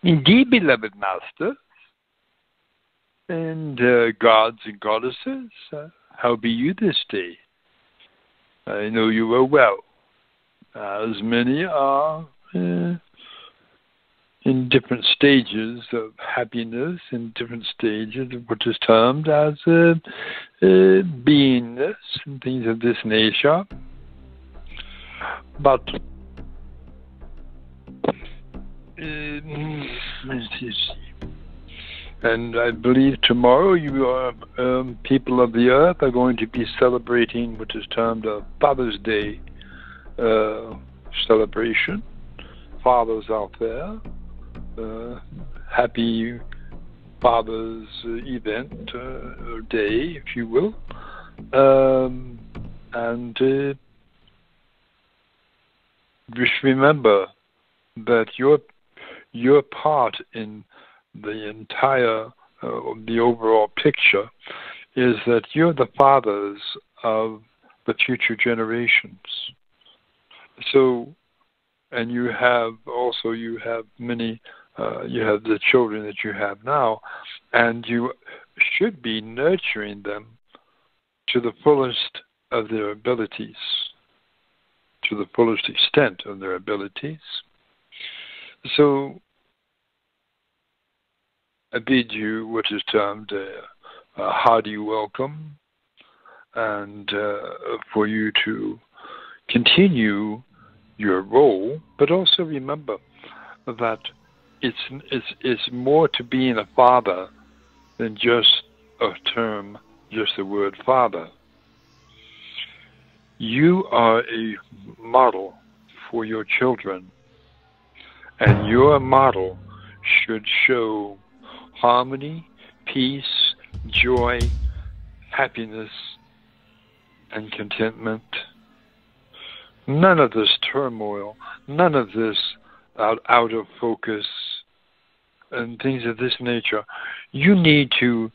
Indeed, beloved Master, and gods and goddesses, how be you this day? I know you are well, as many are in different stages of happiness, in different stages of what is termed as beingness and things of this nature. But let's see. And I believe tomorrow you are, people of the earth are going to be celebrating what is termed a Father's Day celebration. Fathers out there, happy Father's event or day, if you will. And just remember that your part in the entire, the overall picture is that you're the fathers of the future generations. So, and you have many, you have the children that you have now, and you should be nurturing them to the fullest of their abilities, to the fullest extent of their abilities. So, I bid you what is termed a hearty welcome, and for you to continue your role, but also remember that it's more to being a father than just a term, just the word father. You are a model for your children, and your model should show harmony, peace, joy, happiness, and contentment. None of this turmoil, none of this out of focus and things of this nature. You need to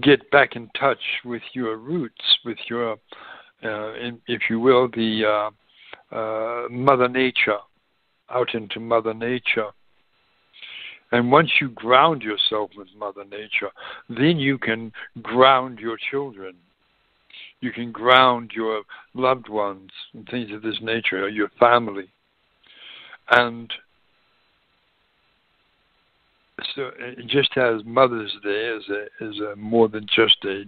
get back in touch with your roots, with your, if you will, the Mother Nature, out into Mother Nature. And once you ground yourself with Mother Nature, then you can ground your children. You can ground your loved ones and things of this nature, or your family. And so just as Mother's Day is more than just a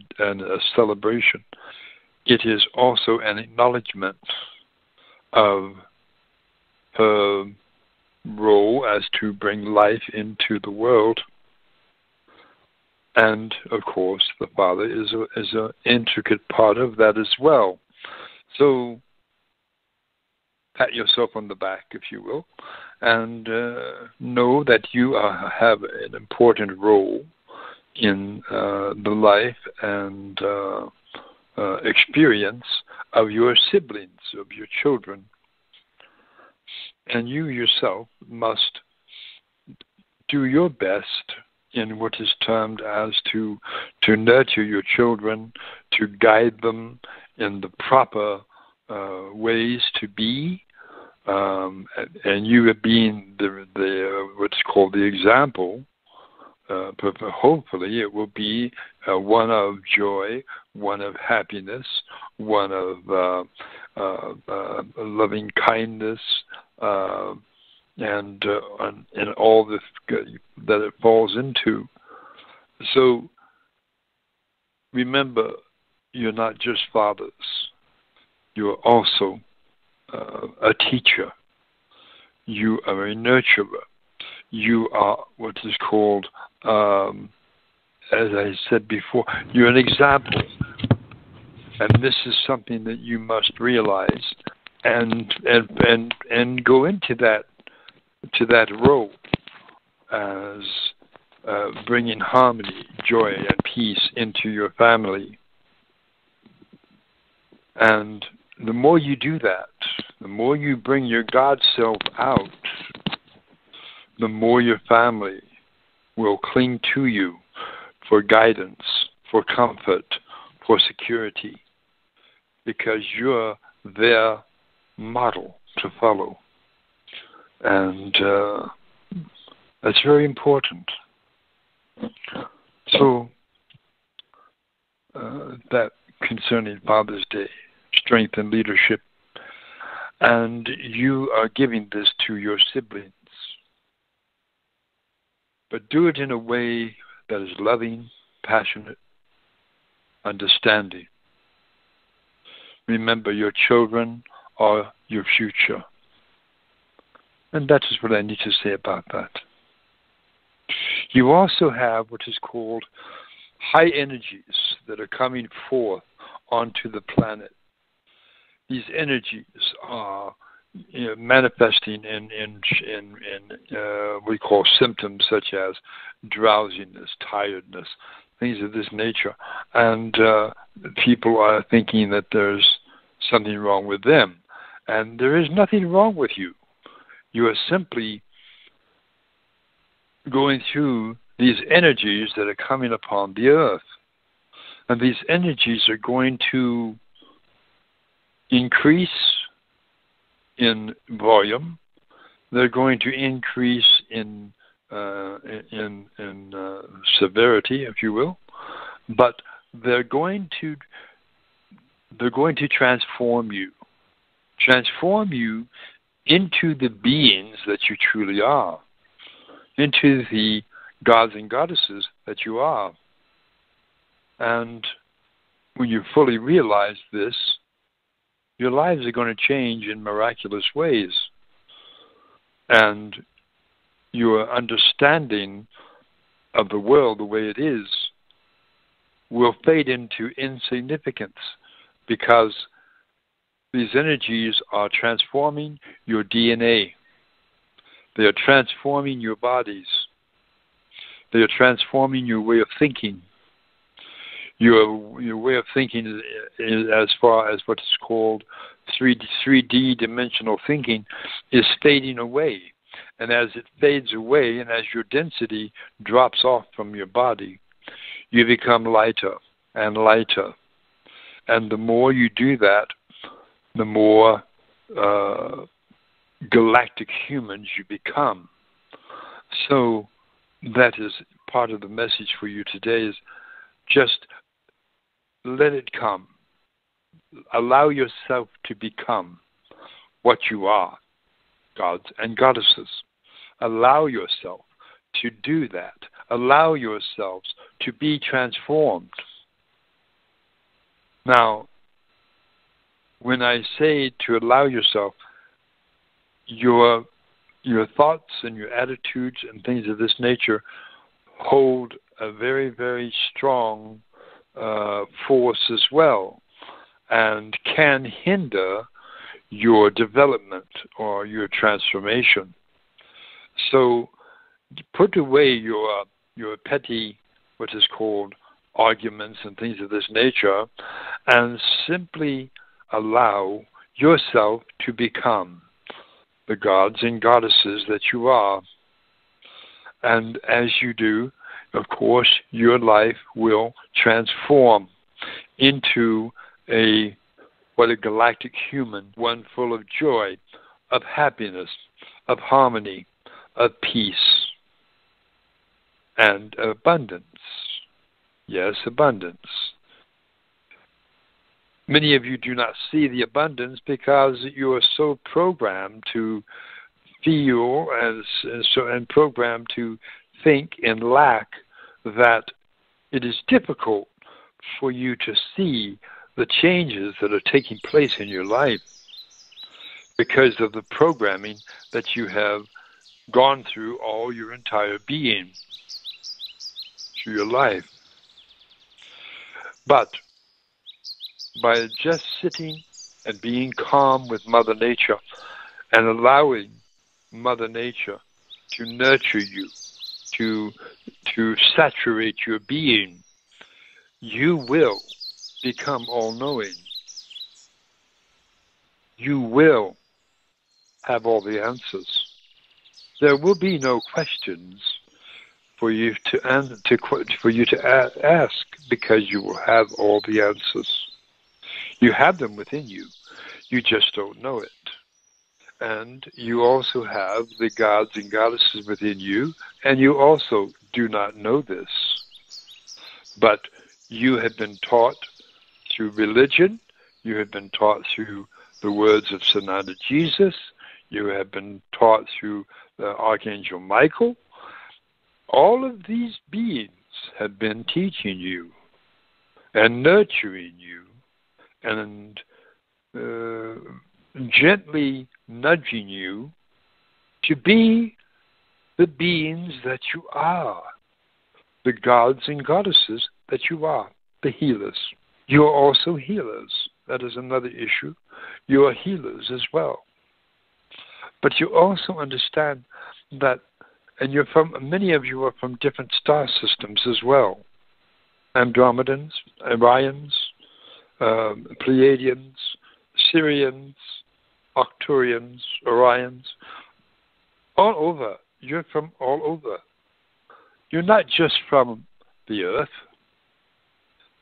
celebration, it is also an acknowledgement of her role as to bring life into the world. And, of course, the father is an intricate part of that as well. So pat yourself on the back, if you will, and know that you have an important role in the life and experience of your siblings, of your children. And you yourself must do your best in what is termed as to nurture your children, to guide them in the proper ways to be, and you being the what's called the example. But hopefully it will be one of joy, one of happiness, one of loving kindness, and all this that it falls into. So remember, you're not just fathers. You're also a teacher. You are a nurturer. You are what is called, as I said before, you're an example. And this is something that you must realize and go into that role as bringing harmony, joy, and peace into your family. And the more you do that, the more you bring your God self out, the more your family will cling to you for guidance, for comfort, for security, because you're their model to follow. And That's very important. So, that concerning Father's Day, strength and leadership. And you are giving this to your siblings. But do it in a way that is loving, passionate, understanding. Remember, your children are your future. And that is what I need to say about that. You also have what is called high energies that are coming forth onto the planet. These energies are manifesting in what we call symptoms such as drowsiness, tiredness, things of this nature. And people are thinking that there's something wrong with them. And there is nothing wrong with you. You are simply going through these energies that are coming upon the earth. And these energies are going to increase in volume. They're going to increase in severity, if you will. But they're going to transform you into the beings that you truly are, into the gods and goddesses that you are. And when you fully realize this, your lives are going to change in miraculous ways. And your understanding of the world the way it is will fade into insignificance, because these energies are transforming your DNA. They are transforming your bodies. They are transforming your way of thinking. Your way of thinking is as far as what is called 3D dimensional thinking is fading away. And as it fades away and as your density drops off from your body, you become lighter and lighter. And the more you do that, the more galactic humans you become. So that is part of the message for you today, is just let it come. Allow yourself to become what you are, gods and goddesses. Allow yourself to do that. Allow yourselves to be transformed. Now, when I say to allow yourself, your thoughts and your attitudes and things of this nature hold a very, very strong force as well, and can hinder your development or your transformation. So put away your petty, what is called, arguments and things of this nature, and simply allow yourself to become the gods and goddesses that you are. And as you do, of course, your life will transform into a galactic human, one full of joy, of happiness, of harmony, of peace, and abundance. Yes, abundance. Many of you do not see the abundance because you are so programmed to feel and programmed to think in lack that it is difficult for you to see the changes that are taking place in your life because of the programming that you have gone through all your entire being, through your life. But by just sitting and being calm with Mother Nature and allowing Mother Nature to nurture you, to saturate your being, you will become all-knowing. You will have all the answers. There will be no questions for you to ask, because you will have all the answers. You have them within you. You just don't know it. And you also have the gods and goddesses within you, and you also do not know this. But you have been taught through religion, you have been taught through the words of Sananda Jesus, you have been taught through Archangel Michael. All of these beings have been teaching you and nurturing you and gently nudging you to be the beings that you are, the gods and goddesses that you are, the healers. You are also healers. That is another issue. You are healers as well. But you also understand that, and many of you are from different star systems as well. Andromedans, Orions, Pleiadians, Sirians, Arcturians, Orions, all over. You're from all over. You're not just from the Earth.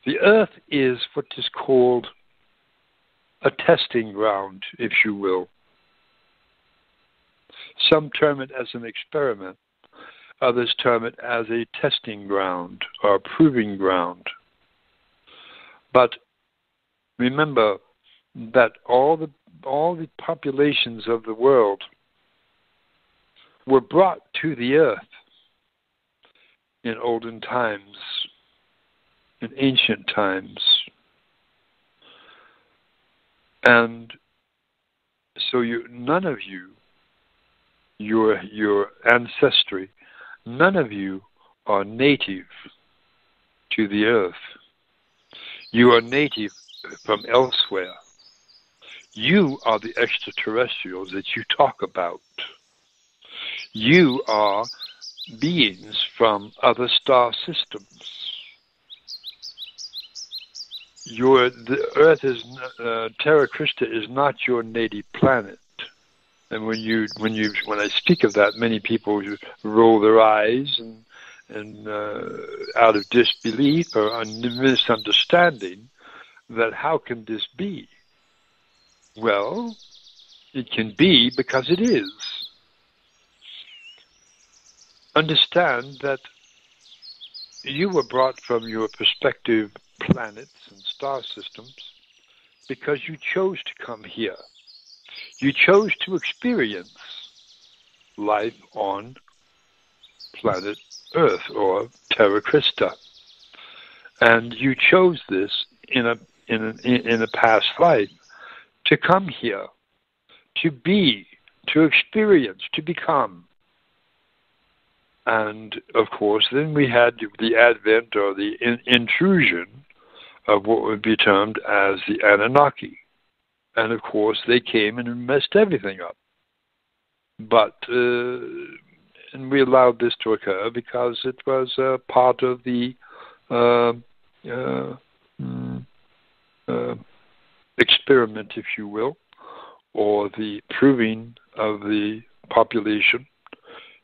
The Earth is what is called a testing ground, if you will. Some term it as an experiment. Others term it as a testing ground or a proving ground. But remember that all the populations of the world were brought to the earth in olden times, in ancient times. And so none of you, your ancestry, none of you are native to the earth. You are native from elsewhere. You are the extraterrestrials that you talk about. You are beings from other star systems. The Earth is Terra Christa is not your native planet. And when I speak of that, many people roll their eyes and out of disbelief or misunderstanding that how can this be? Well, it can be because it is. Understand that you were brought from your prospective planets and star systems because you chose to come here. You chose to experience life on planet Earth or Terra Christa. And you chose this in a past life to come here, to be, to experience, to become. And, of course, then we had the advent or the intrusion of what would be termed as the Anunnaki. And, of course, they came and messed everything up. But, and we allowed this to occur because it was part of the experiment, if you will, or the proving of the population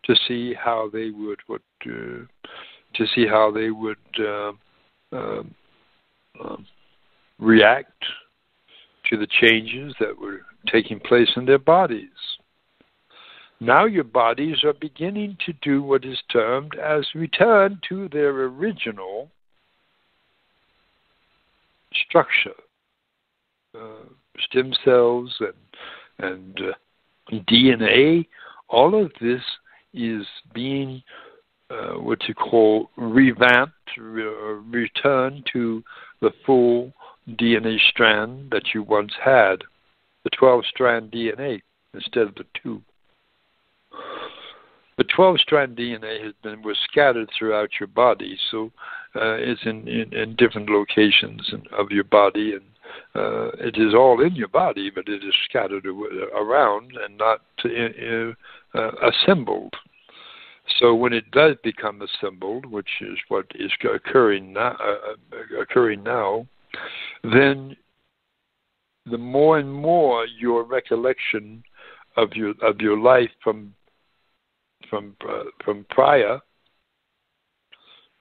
to see how they would react to the changes that were taking place in their bodies. Now your bodies are beginning to do what is termed as return to their original structure. Stem cells and DNA, all of this is being what you call revamped, returned to the full DNA strand that you once had, the 12-strand DNA instead of the 2. The 12-strand DNA was scattered throughout your body, so it's in different locations of your body, and it is all in your body, but it is scattered around and not assembled. So when it does become assembled, which is what is occurring now, then the more and more your recollection of your life from prior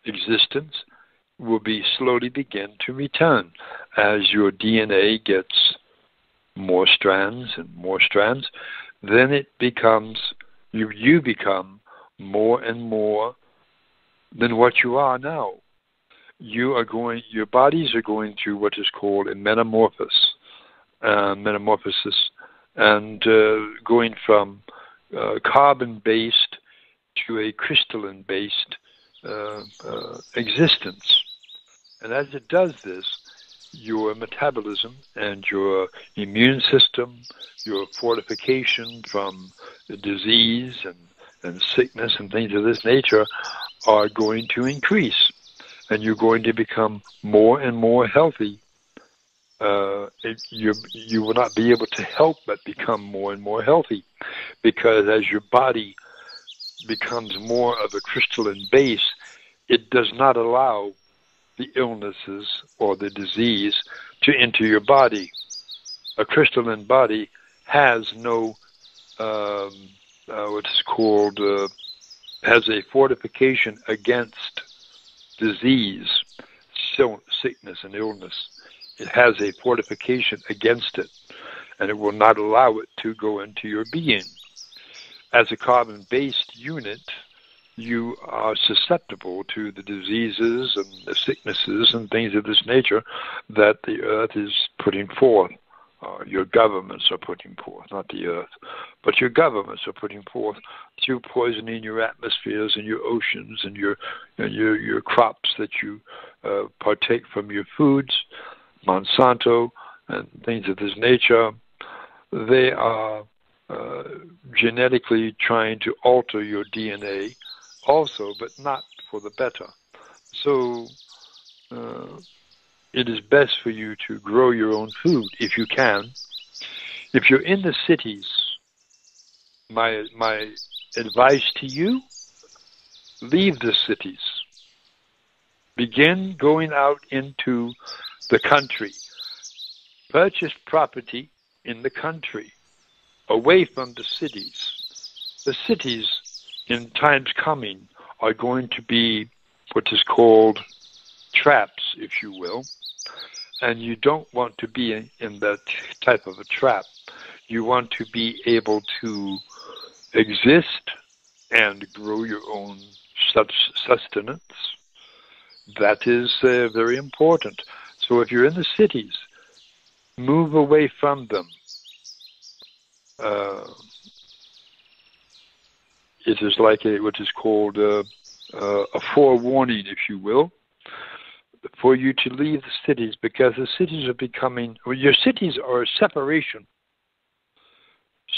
existence will be slowly begin to return as your DNA gets more strands and more strands. then it becomes, you become more and more than what you are now. Your bodies are going through what is called a metamorphosis, and going from carbon-based to a crystalline-based existence. And as it does this, your metabolism and your immune system, your fortification from disease and sickness and things of this nature are going to increase. And you're going to become more and more healthy. You will not be able to help but become more and more healthy, because as your body becomes more of a crystalline base, it does not allow the illnesses or the disease to enter your body. A crystalline body has no, what's called, has a fortification against disease, sickness, and illness. It has a fortification against it, and it will not allow it to go into your being. As a carbon-based unit, you are susceptible to the diseases and the sicknesses and things of this nature that the earth is putting forth. Your governments are putting forth, not the earth, but your governments are putting forth through poisoning your atmospheres and your oceans and your crops that you partake from your foods, Monsanto and things of this nature. They are genetically trying to alter your DNA also, but not for the better. So it is best for you to grow your own food if you can. If you're in the cities, my advice to you, leave the cities. Begin going out into the country. Purchase property in the country, away from the cities. The cities, in times coming, are going to be what is called traps, if you will. And you don't want to be in that type of a trap. You want to be able to exist and grow your own sustenance. That is very important. So if you're in the cities, move away from them. It is like what is called a forewarning, if you will, for you to leave the cities, because the cities are becoming, well, your cities are a separation,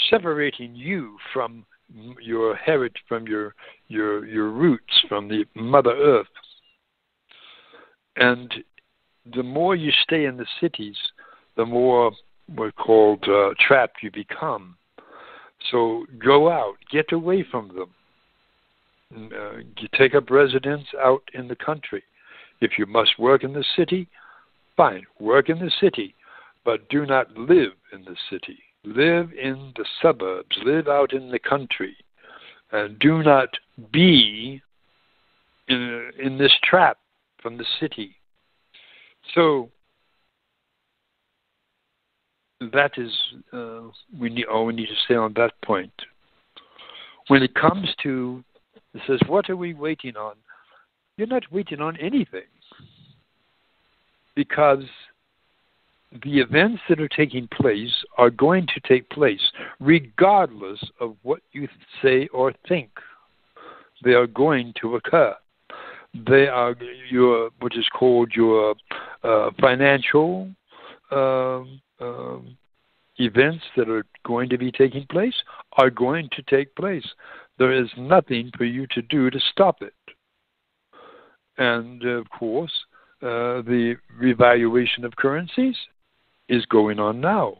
separating you from your heritage, from your roots, from the Mother Earth. And the more you stay in the cities, the more what's called trapped you become. So go out, get away from them. You take up residence out in the country. If you must work in the city, fine, work in the city, but do not live in the city. Live in the suburbs, live out in the country, and do not be in this trap from the city. So that is, we need to say on that point. When it comes to, it says, what are we waiting on? You're not waiting on anything, because the events that are taking place are going to take place regardless of what you say or think. They are going to occur. They are what is called your financial events that are going to be taking place are going to take place. There is nothing for you to do to stop it. And, of course, the revaluation of currencies is going on now.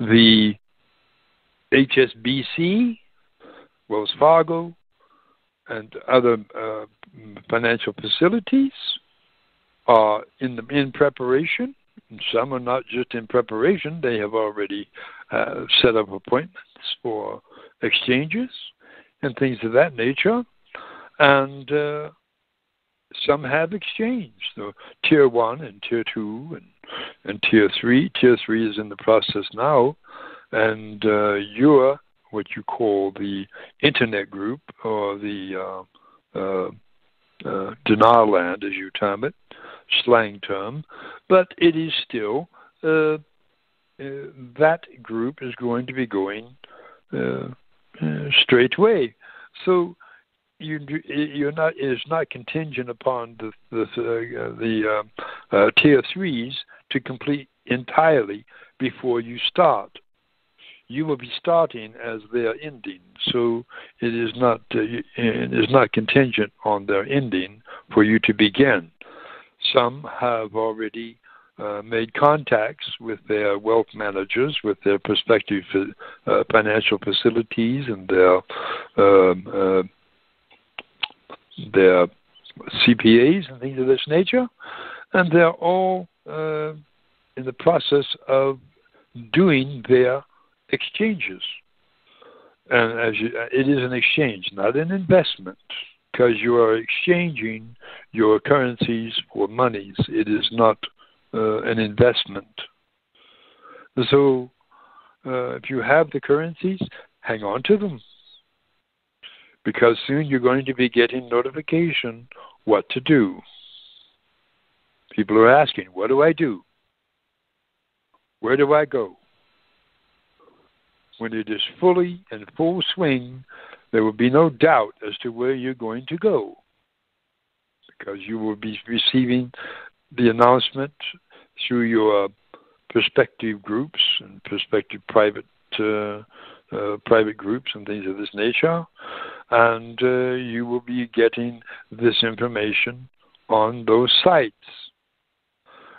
The HSBC, Wells Fargo, and other financial facilities are in preparation. And some are not just in preparation. They have already set up appointments for exchanges and things of that nature. And some have exchanged. So Tier 1 and Tier 2 and Tier 3. Tier 3 is in the process now. and you're what you call the internet group, or the denial land, as you term it, slang term, but it is still that group is going to be going straight away. So you're not. It is not contingent upon the tier threes to complete entirely before you start. You will be starting as they are ending, so it is not contingent on their ending for you to begin. Some have already made contacts with their wealth managers, with their prospective financial facilities, and their CPAs and things of this nature, and they're all in the process of doing their exchanges. And it is an exchange, not an investment, because you are exchanging your currencies for monies. It is not an investment. So if you have the currencies, hang on to them, because soon you're going to be getting notification what to do. People are asking, what do I do? Where do I go? When it is fully in full swing, there will be no doubt as to where you're going to go, because you will be receiving the announcement through your prospective groups and prospective private groups and things of this nature, and you will be getting this information on those sites.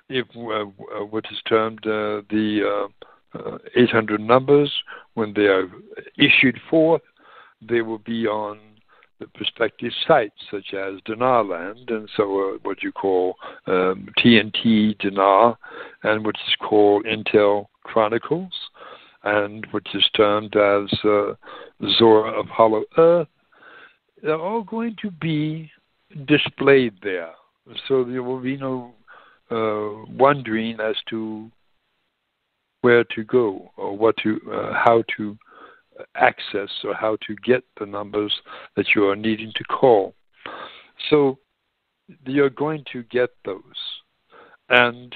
If what is termed the 800 numbers, when they are issued forth, they will be on the prospective sites such as Dinar Land, and so what you call TNT Dinar, and what is called Intel Chronicles, and what is termed as Zorra of Hollow Earth. They're all going to be displayed there, so there will be no wondering as to where to go, or how to access, or how to get the numbers that you are needing to call. So you're going to get those, and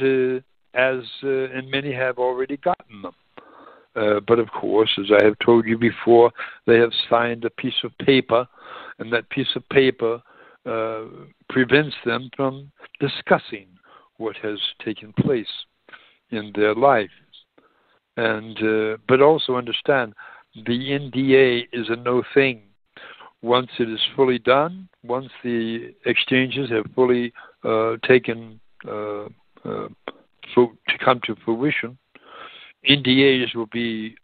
and many have already gotten them. But of course, as I have told you before, they have signed a piece of paper, and that piece of paper prevents them from discussing what has taken place in their life. And but also understand, the NDA is a no thing. Once it is fully done, once the exchanges have fully taken to come to fruition, NDAs will be,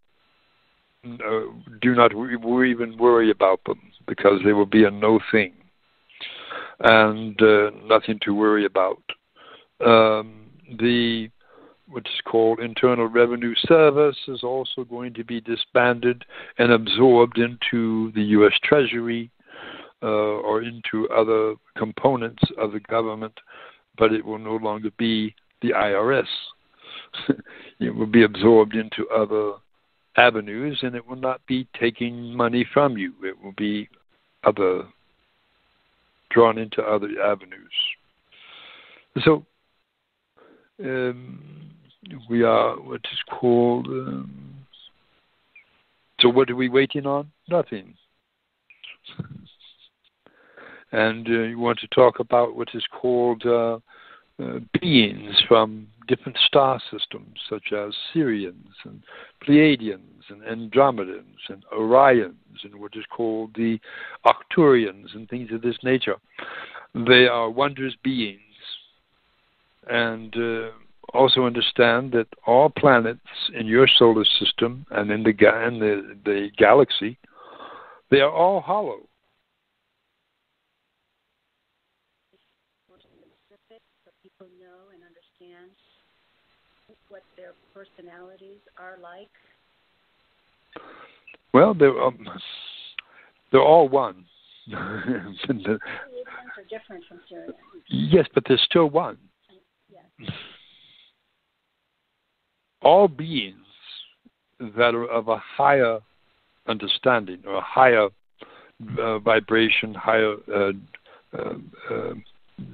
do not even worry about them, because they will be a no thing, and nothing to worry about. The what's called Internal Revenue Service is also going to be disbanded and absorbed into the U.S. Treasury or into other components of the government, but it will no longer be the IRS. It will be absorbed into other avenues, and it will not be taking money from you. It will be drawn into other avenues. So we are what is called. So what are we waiting on? Nothing. And you want to talk about what is called beings from different star systems, such as Sirians and Pleiadians and Andromedans and Orions, and what is called the Arcturians and things of this nature. They are wondrous beings. And also understand that all planets in your solar system and in the galaxy, they are all hollow. So people know and understand what their personalities are like. Well, they're all one. Syrians are different from Syrians. Yes, but they're still one. Yes. All beings that are of a higher understanding or a higher vibration, higher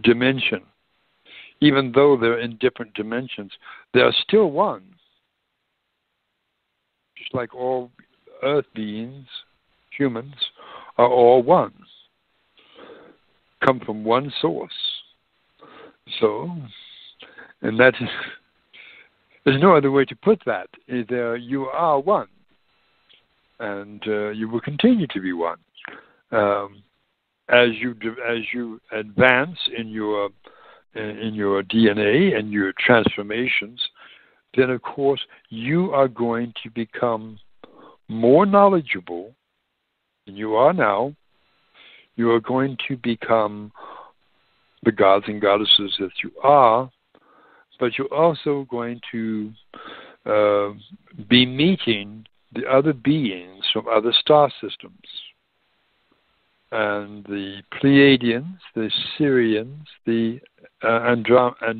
dimension. Even though they're in different dimensions, they are still one. Just like all earth beings, humans, are all one. Come from one source. So, and that is, there's no other way to put that. Either you are one, and you will continue to be one. As you advance in your DNA and your transformations, then of course you are going to become more knowledgeable than you are now. You are going to become the gods and goddesses that you are, but you're also going to be meeting the other beings from other star systems. And the Pleiadians, the Sirians, the Andromedans,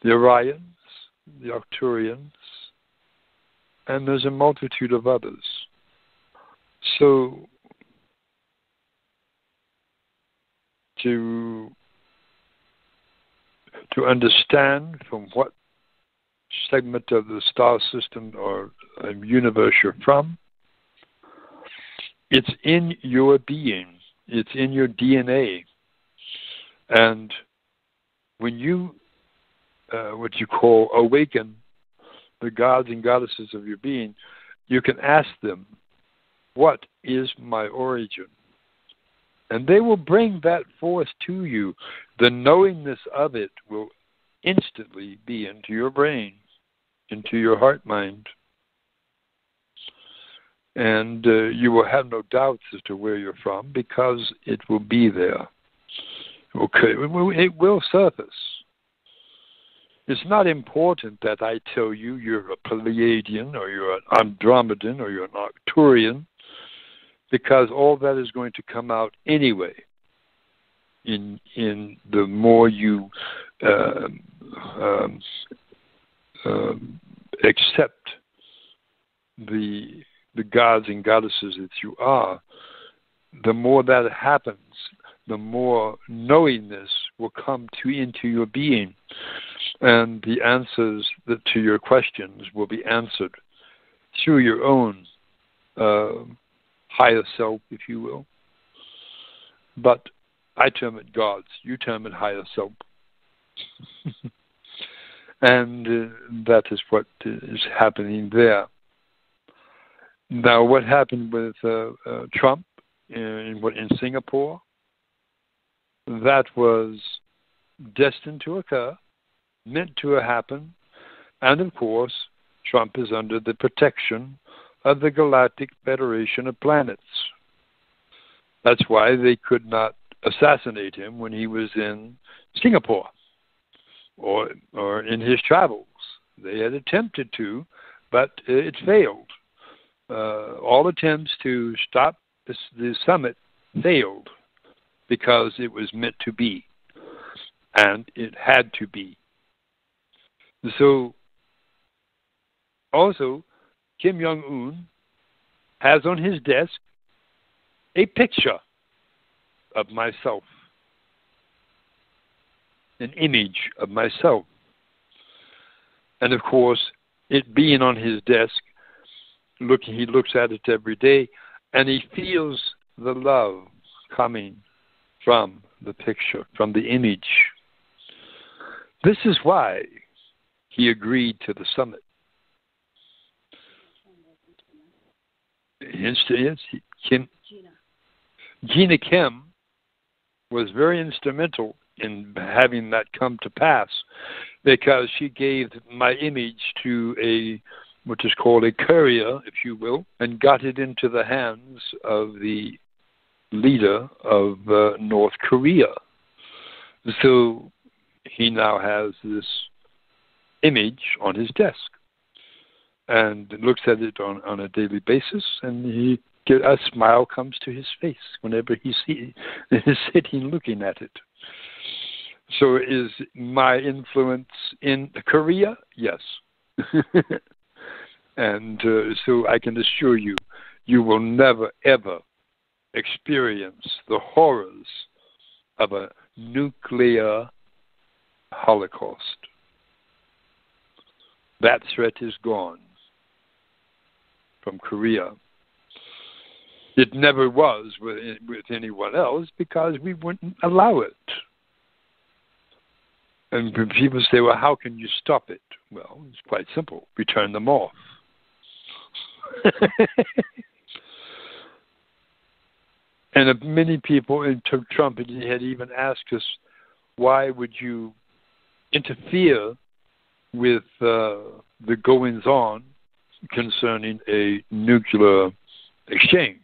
the Orions, the Arcturians, and there's a multitude of others. So, to understand from what segment of the star system or universe you're from, it's in your being. It's in your DNA. And when you, what you call, awaken the gods and goddesses of your being, you can ask them, what is my origin? And they will bring that forth to you. The knowingness of it will instantly be into your brain, into your heart mind. And you will have no doubts as to where you're from because it will be there. It will surface. It's not important that I tell you you're a Pleiadian or you're an Andromedan or you're an Arcturian, because all that is going to come out anyway. In the more you accept the gods and goddesses that you are, the more that happens, the more knowingness will come into your being, and the answers to your questions will be answered through your own higher self, if you will. But I term it gods, you term it higher self. And that is what is happening there. Now, what happened with Trump in Singapore, that was destined to occur, meant to happen, and of course, Trump is under the protection of the Galactic Federation of Planets. That's why they could not assassinate him when he was in Singapore or in his travels. They had attempted to, but it failed. All attempts to stop the summit failed because it was meant to be, and it had to be. So, also, Kim Jong-un has on his desk a picture of myself, an image of myself. And of course, it being on his desk, he looks at it every day, and he feels the love coming from the picture, from the image. This is why he agreed to the summit. Gina Kim was very instrumental in having that come to pass, because she gave my image to what is called a courier, if you will, and got it into the hands of the leader of North Korea. So he now has this image on his desk and looks at it on a daily basis, and a smile comes to his face whenever he is sitting looking at it. So is my influence in Korea? Yes. And so I can assure you, you will never, ever experience the horrors of a nuclear holocaust. That threat is gone from Korea. It never was with anyone else because we wouldn't allow it. And when people say, well, how can you stop it? Well, it's quite simple. We turn them off. And many people in Trump had even asked us, why would you interfere with the goings-on concerning a nuclear exchange?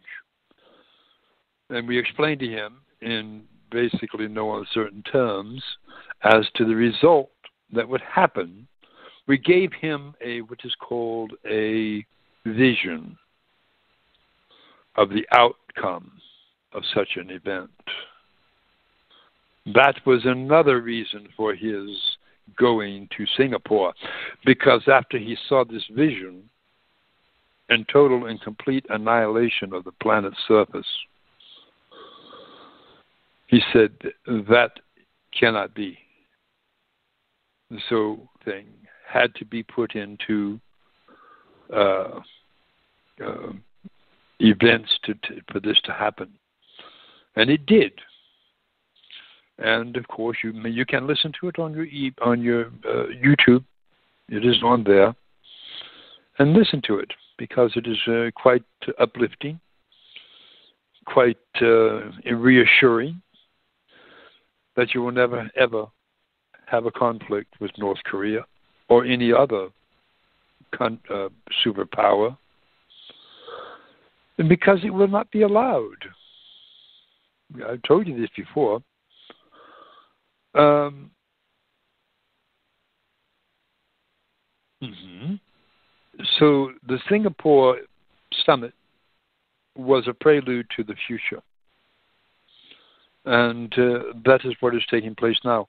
And we explained to him in basically no uncertain terms as to the result that would happen. We gave him what is called a vision of the outcome of such an event. That was another reason for his going to Singapore, because after he saw this vision and total and complete annihilation of the planet's surface, he said, that cannot be. So thing had to be put into events for this to happen. And it did. And of course, you can listen to it on your YouTube. It is on there, and listen to it because it is quite uplifting, quite reassuring that you will never ever have a conflict with North Korea or any other superpower, and because it will not be allowed. I've told you this before. So the Singapore summit was a prelude to the future. And that is what is taking place now.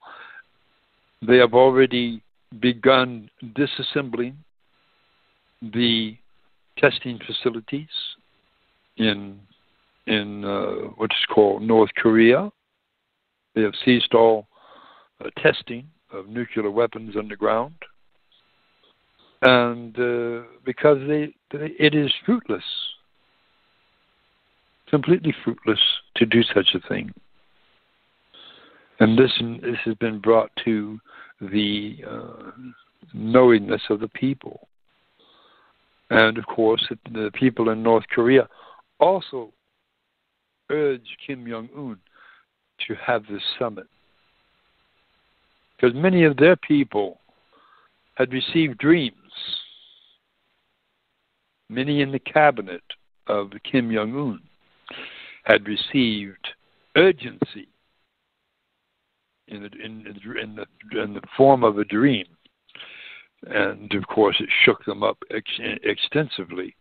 They have already begun disassembling the testing facilities in what is called North Korea. They have ceased all testing of nuclear weapons underground, and because it is fruitless, completely fruitless to do such a thing. And this has been brought to the knowingness of the people. And of course, the people in North Korea also urged Kim Jong-un to have this summit, because many of their people had received dreams. Many in the cabinet of Kim Jong-un had received urgency in the form of a dream. And of course, it shook them up extensively,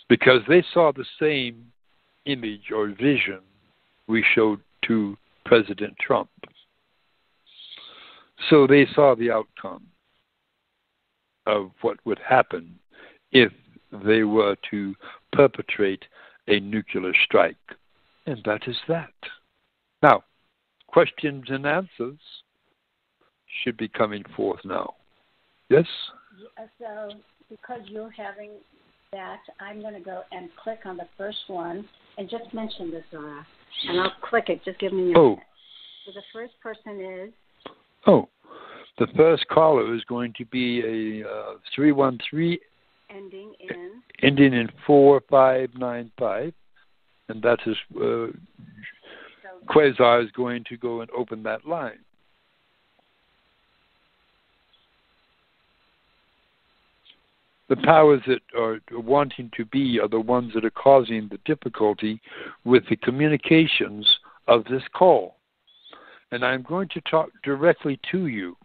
because they saw the same image or vision we showed to President Trump. So they saw the outcome of what would happen if they were to perpetrate a nuclear strike. And that is that. Now, questions and answers should be coming forth now. Yes? So, because you're having that, I'm going to go and click on the first one and just mention this, Zorra. And I'll click it. Just give me your minute. So the first person is? The first caller is going to be a 313 ending in 4595, and that is Quasar is going to go and open that line. The powers that are wanting to be are the ones that are causing the difficulty with the communications of this call. And I'm going to talk directly to you,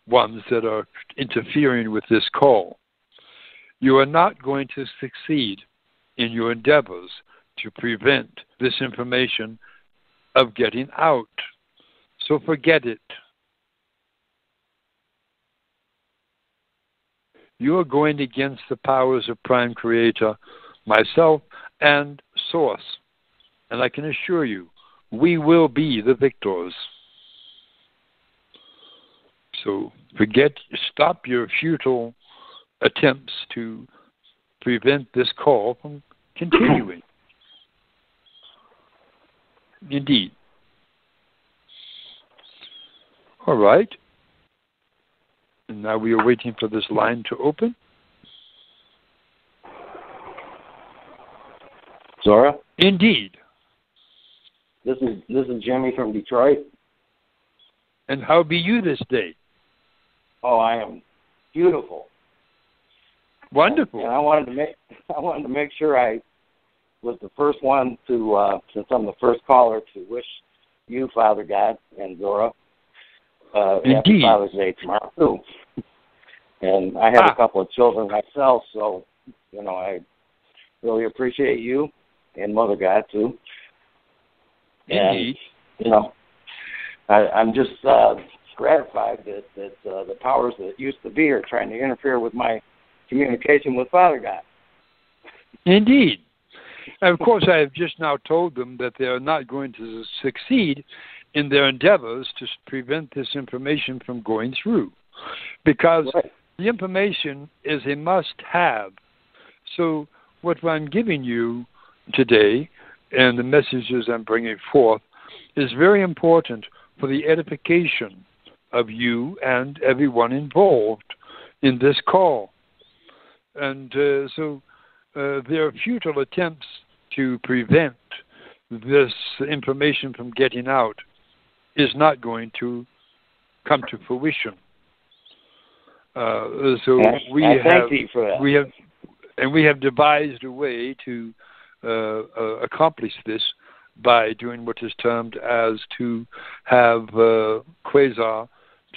ones that are interfering with this call. You are not going to succeed in your endeavors to prevent this information of getting out. So forget it. you are going against the powers of Prime Creator, myself, and Source. And I can assure you, we will be the victors. So stop your futile attempts to prevent this call from continuing. Indeed. All right. And now we are waiting for this line to open. Zorra? Indeed. This is Jimmy from Detroit. And how be you this day? Oh, I am beautiful. Wonderful. And I wanted to make sure I was the first one to, since I'm the first caller, to wish you, Father God, and Zorra, happy Father's Day tomorrow too. And I have a couple of children myself, so I really appreciate you and Mother God too. Indeed. And I'm just gratified that the powers that used to be are trying to interfere with my communication with Father God. Indeed. And of course, I have just now told them that they are not going to succeed in their endeavors to prevent this information from going through, because the information is a must-have. So what I'm giving you today and the messages I'm bringing forth is very important for the edification of you and everyone involved in this call. And so there are futile attempts to prevent this information from getting out is not going to come to fruition. So we have devised a way to accomplish this by doing what is termed as to have Quasar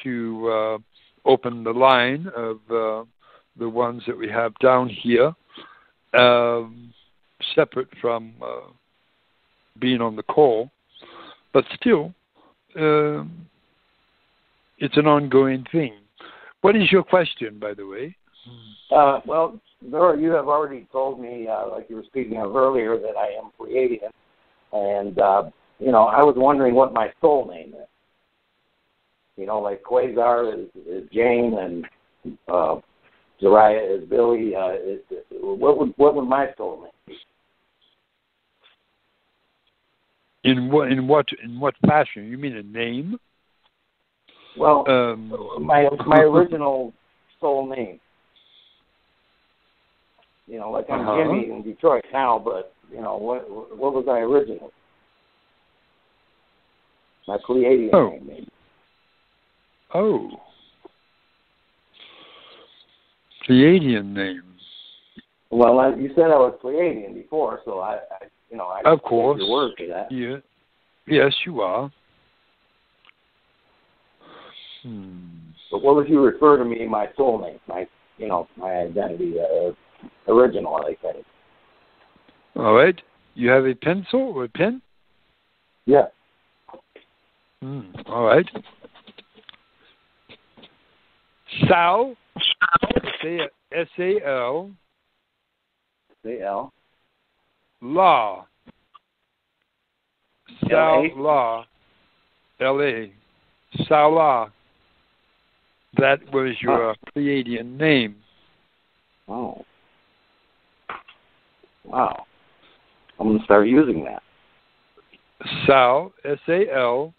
to open the line of the ones that we have down here, separate from being on the call, but still it's an ongoing thing. What is your question, by the way? Well, Zorra, you have already told me, like you were speaking of earlier, that I am Pleiadian. And, I was wondering what my soul name is. Like Quasar is Jane and Zariah is Billy. What would my soul name be? In what fashion? You mean a name? Well, my original soul name. Like I'm Jimmy in Detroit now, but what was I originally? My Pleiadian name, maybe. Oh. Pleiadian name. Well, you said I was Pleiadian before, so I of course, your word for that. Yeah. Yes, you are. But what would you refer to me, my soul name, my identity, original, I think. All right. You have a pencil or a pen? Yeah. All right. Sal, S-A-L. S-A-L. La. Sal La. L-A. Salah. That was your Pleiadian name. Oh. Wow. I'm going to start using that. Sal, S-A-L-A-R,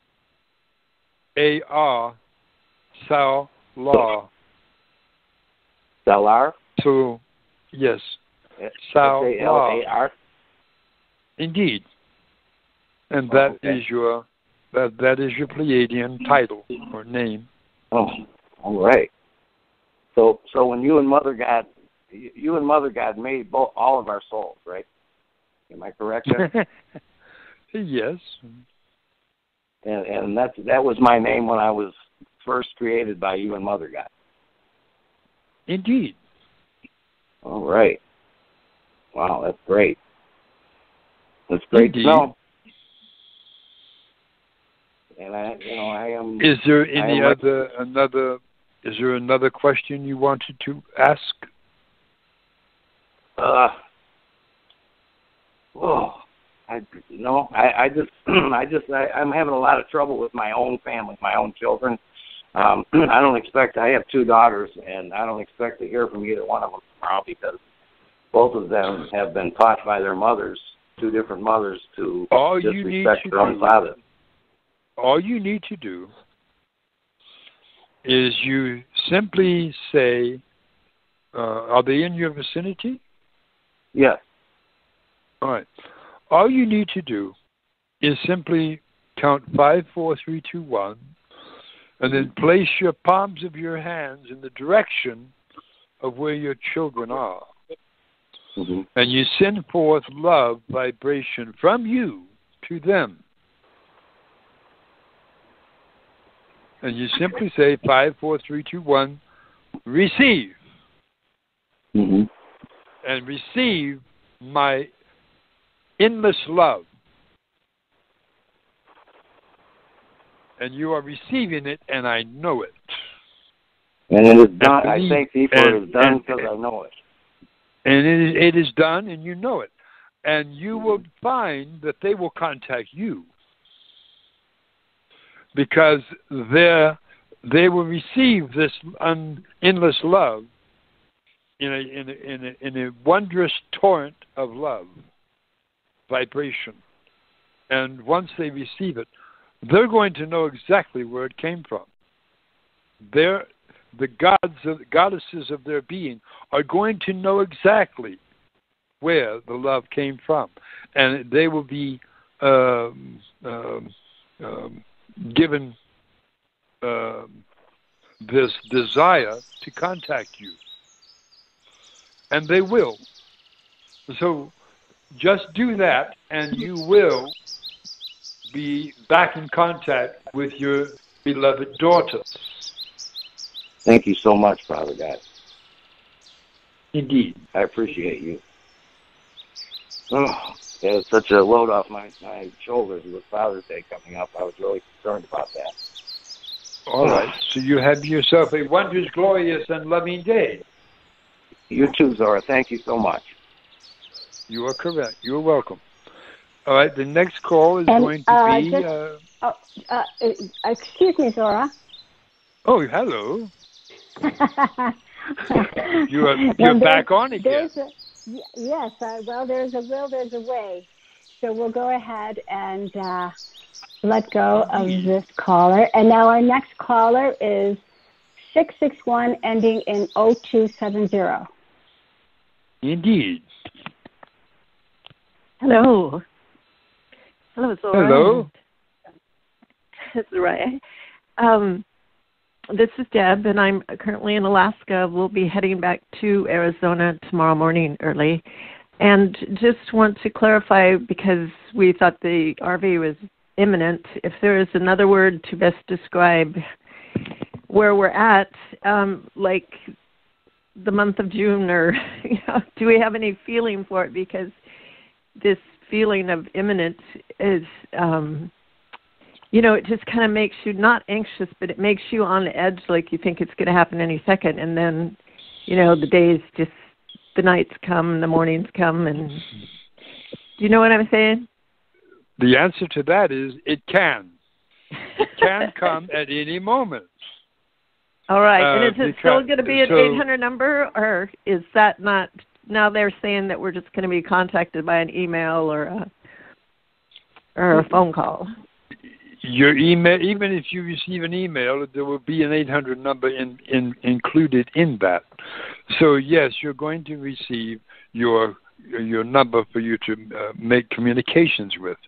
Sal La. Salar? So, yes. Sal S-A-L-A-R? Indeed. And that is your Pleiadian title or name. Oh, all right. So when you and Mother God made all of our souls, right? Am I correct there? Yes. And that was my name when I was first created by you and Mother God. Indeed. All right. Wow, that's great. That's great to know. And I am. Is there another Is there another question you wanted to ask? I'm having a lot of trouble with my own family, my own children. I have 2 daughters, and I don't expect to hear from either one of them tomorrow because both of them have been taught by their mothers, 2 different mothers, to disrespect their own father. All you need to do is you simply say, are they in your vicinity? Yes. All right. All you need to do is simply count 5, 4, 3, 2, 1, and then place your palms of your hands in the direction of where your children are. Mm-hmm. And you send forth love vibration from you to them. And you simply say 5, 4, 3, 2, 1, receive. Mm-hmm. And receive my endless love. And you are receiving it, and I know it. And it is done. I thank thee for it is done because I know it. And it is done, and you know it. And you will find that they will contact you because they will receive this endless love in a wondrous torrent of love vibration. And once they receive it, they're going to know exactly where it came from. The goddesses of their being are going to know exactly where the love came from. And they will be given this desire to contact you. And they will. So just do that, and you will be back in contact with your beloved daughter. Thank you so much, Father God. Indeed. I appreciate you. Oh, it's such a load off my shoulders with Father's Day coming up. I was really concerned about that. All right. So you have yourself a wondrous, glorious, and loving day. You too, Zorra. Thank you so much. You are correct. You're welcome. All right. The next call is going to be... excuse me, Zorra. Oh, hello. You're back on again. Yes. There's a will, there's a way. So we'll go ahead and let go of this caller. And now our next caller is 661 ending in 0270. Indeed. Hello. Hello, Zorra. Hello. That's right. This is Deb, and I'm currently in Alaska. We'll be heading back to Arizona tomorrow morning early. And just want to clarify, because we thought the RV was imminent, if there is another word to best describe where we're at, like the month of June, or do we have any feeling for it? Because this feeling of imminent is... it just kind of makes you not anxious, but it makes you on the edge, like you think it's going to happen any second. And then, the days the nights come, the mornings come. And do you know what I'm saying? The answer to that is it can. It can come at any moment. All right. And is it still going to be an 800 number, or is that not? Now they're saying that we're just going to be contacted by an email or a phone call. Your email, even if you receive an email, there will be an 800 number included in that. So yes, you're going to receive your number for you to make communications with.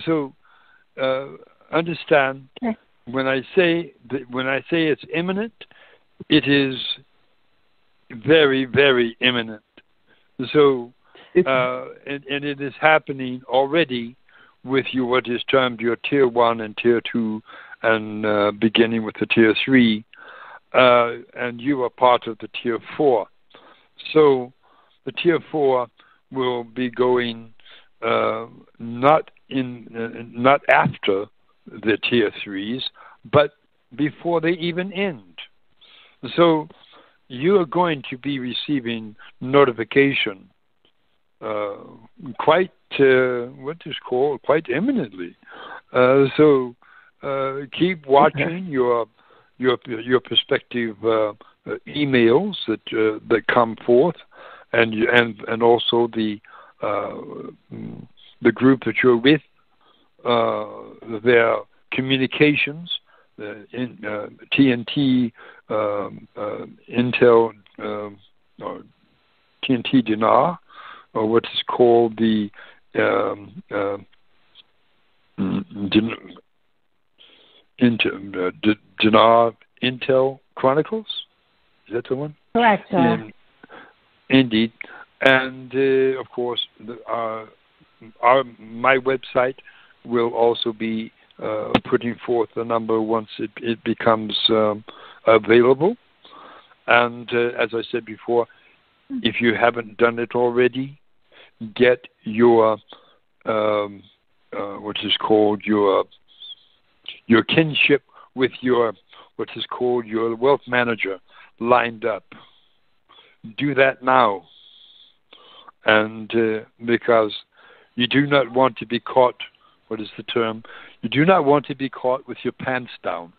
So understand, when I say it's imminent, it is very, very imminent. So and it is happening already with what is termed your Tier 1 and Tier 2, and beginning with the Tier 3, and you are part of the Tier 4. So the Tier 4 will be going not after the Tier 3s, but before they even end. So you are going to be receiving notification quite imminently. So keep watching your prospective emails that come forth, and also the group that you're with, their communications, in TNT Intel or TNT Dinar, or what is called the Dinar Intel Chronicles. Is that the one? Correct. Indeed. And of course, my website will also be putting forth the number once it becomes available. And as I said before, if you haven't done it already, get your what is called your kinship with your what is called your wealth manager lined up. Do that now, and because you do not want to be caught. What is the term? You do not want to be caught with your pants down.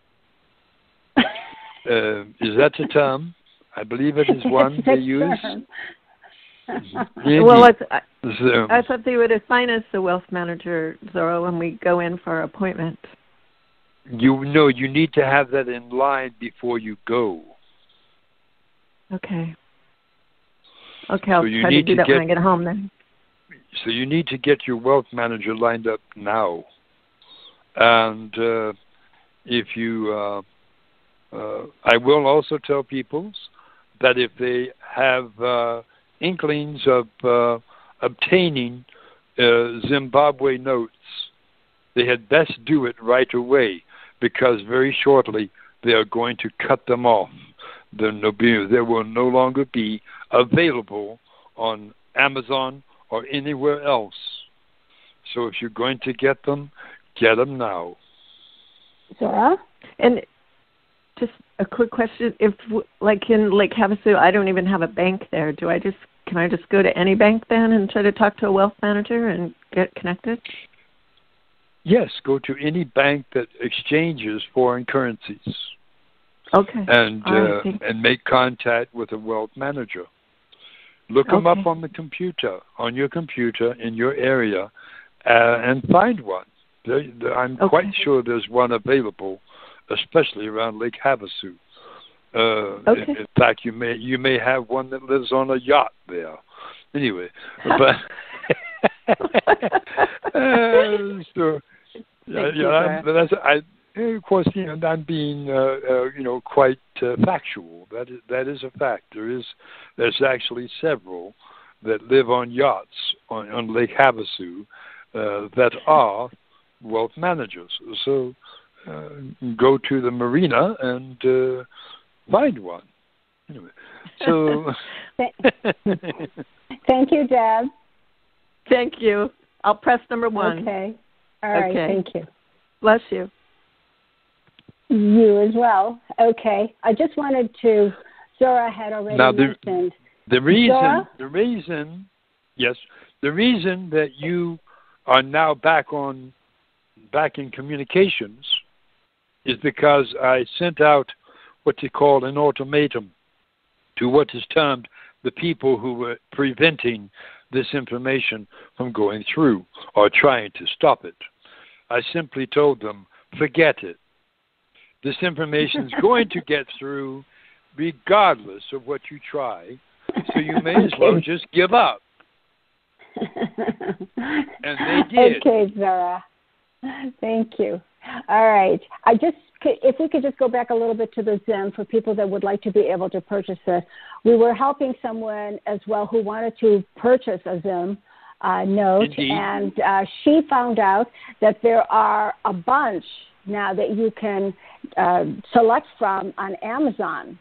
Is that a term? I believe it is one they use. Well, I thought they would assign us a wealth manager, Zorra, when we go in for our appointment. You need to have that in line before you go. Okay, I'll try to do that when I get home then. So you need to get your wealth manager lined up now. And if you, I will also tell people that if they have inklings of obtaining Zimbabwe notes, they had best do it right away, because very shortly they are going to cut them off. They will no longer be available on Amazon or anywhere else. So if you're going to get them now. Zorra? And just a quick question: if, like in Lake Havasu, I don't even have a bank there, can I just go to any bank then and try to talk to a wealth manager and get connected? Yes, go to any bank that exchanges foreign currencies. Okay. And make contact with a wealth manager. Look them up on your computer in your area, and find one. I'm quite sure there's one available, especially around Lake Havasu. In fact, you may have one that lives on a yacht there. Anyway, but of course, I'm being quite factual. That is a fact. There's actually several that live on yachts on Lake Havasu that are wealth managers. So go to the marina and find one. Anyway, so thank you, Deb. Thank you. I'll press number 1. Okay. All right. Thank you. Bless you. You as well. Okay. I just wanted to. Zorra had already mentioned. The reason that you are now back in communications is because I sent out what you call an ultimatum to what is termed the people who were preventing this information from going through or trying to stop it. I simply told them, forget it. This information is going to get through regardless of what you try, so you may as well just give up. And they did. Okay, Zorra. Thank you. All right. If we could just go back a little bit to the Zim for people that would like to be able to purchase this. We were helping someone as well who wanted to purchase a Zim note. Indeed. And she found out that there are a bunch now that you can select from on Amazon.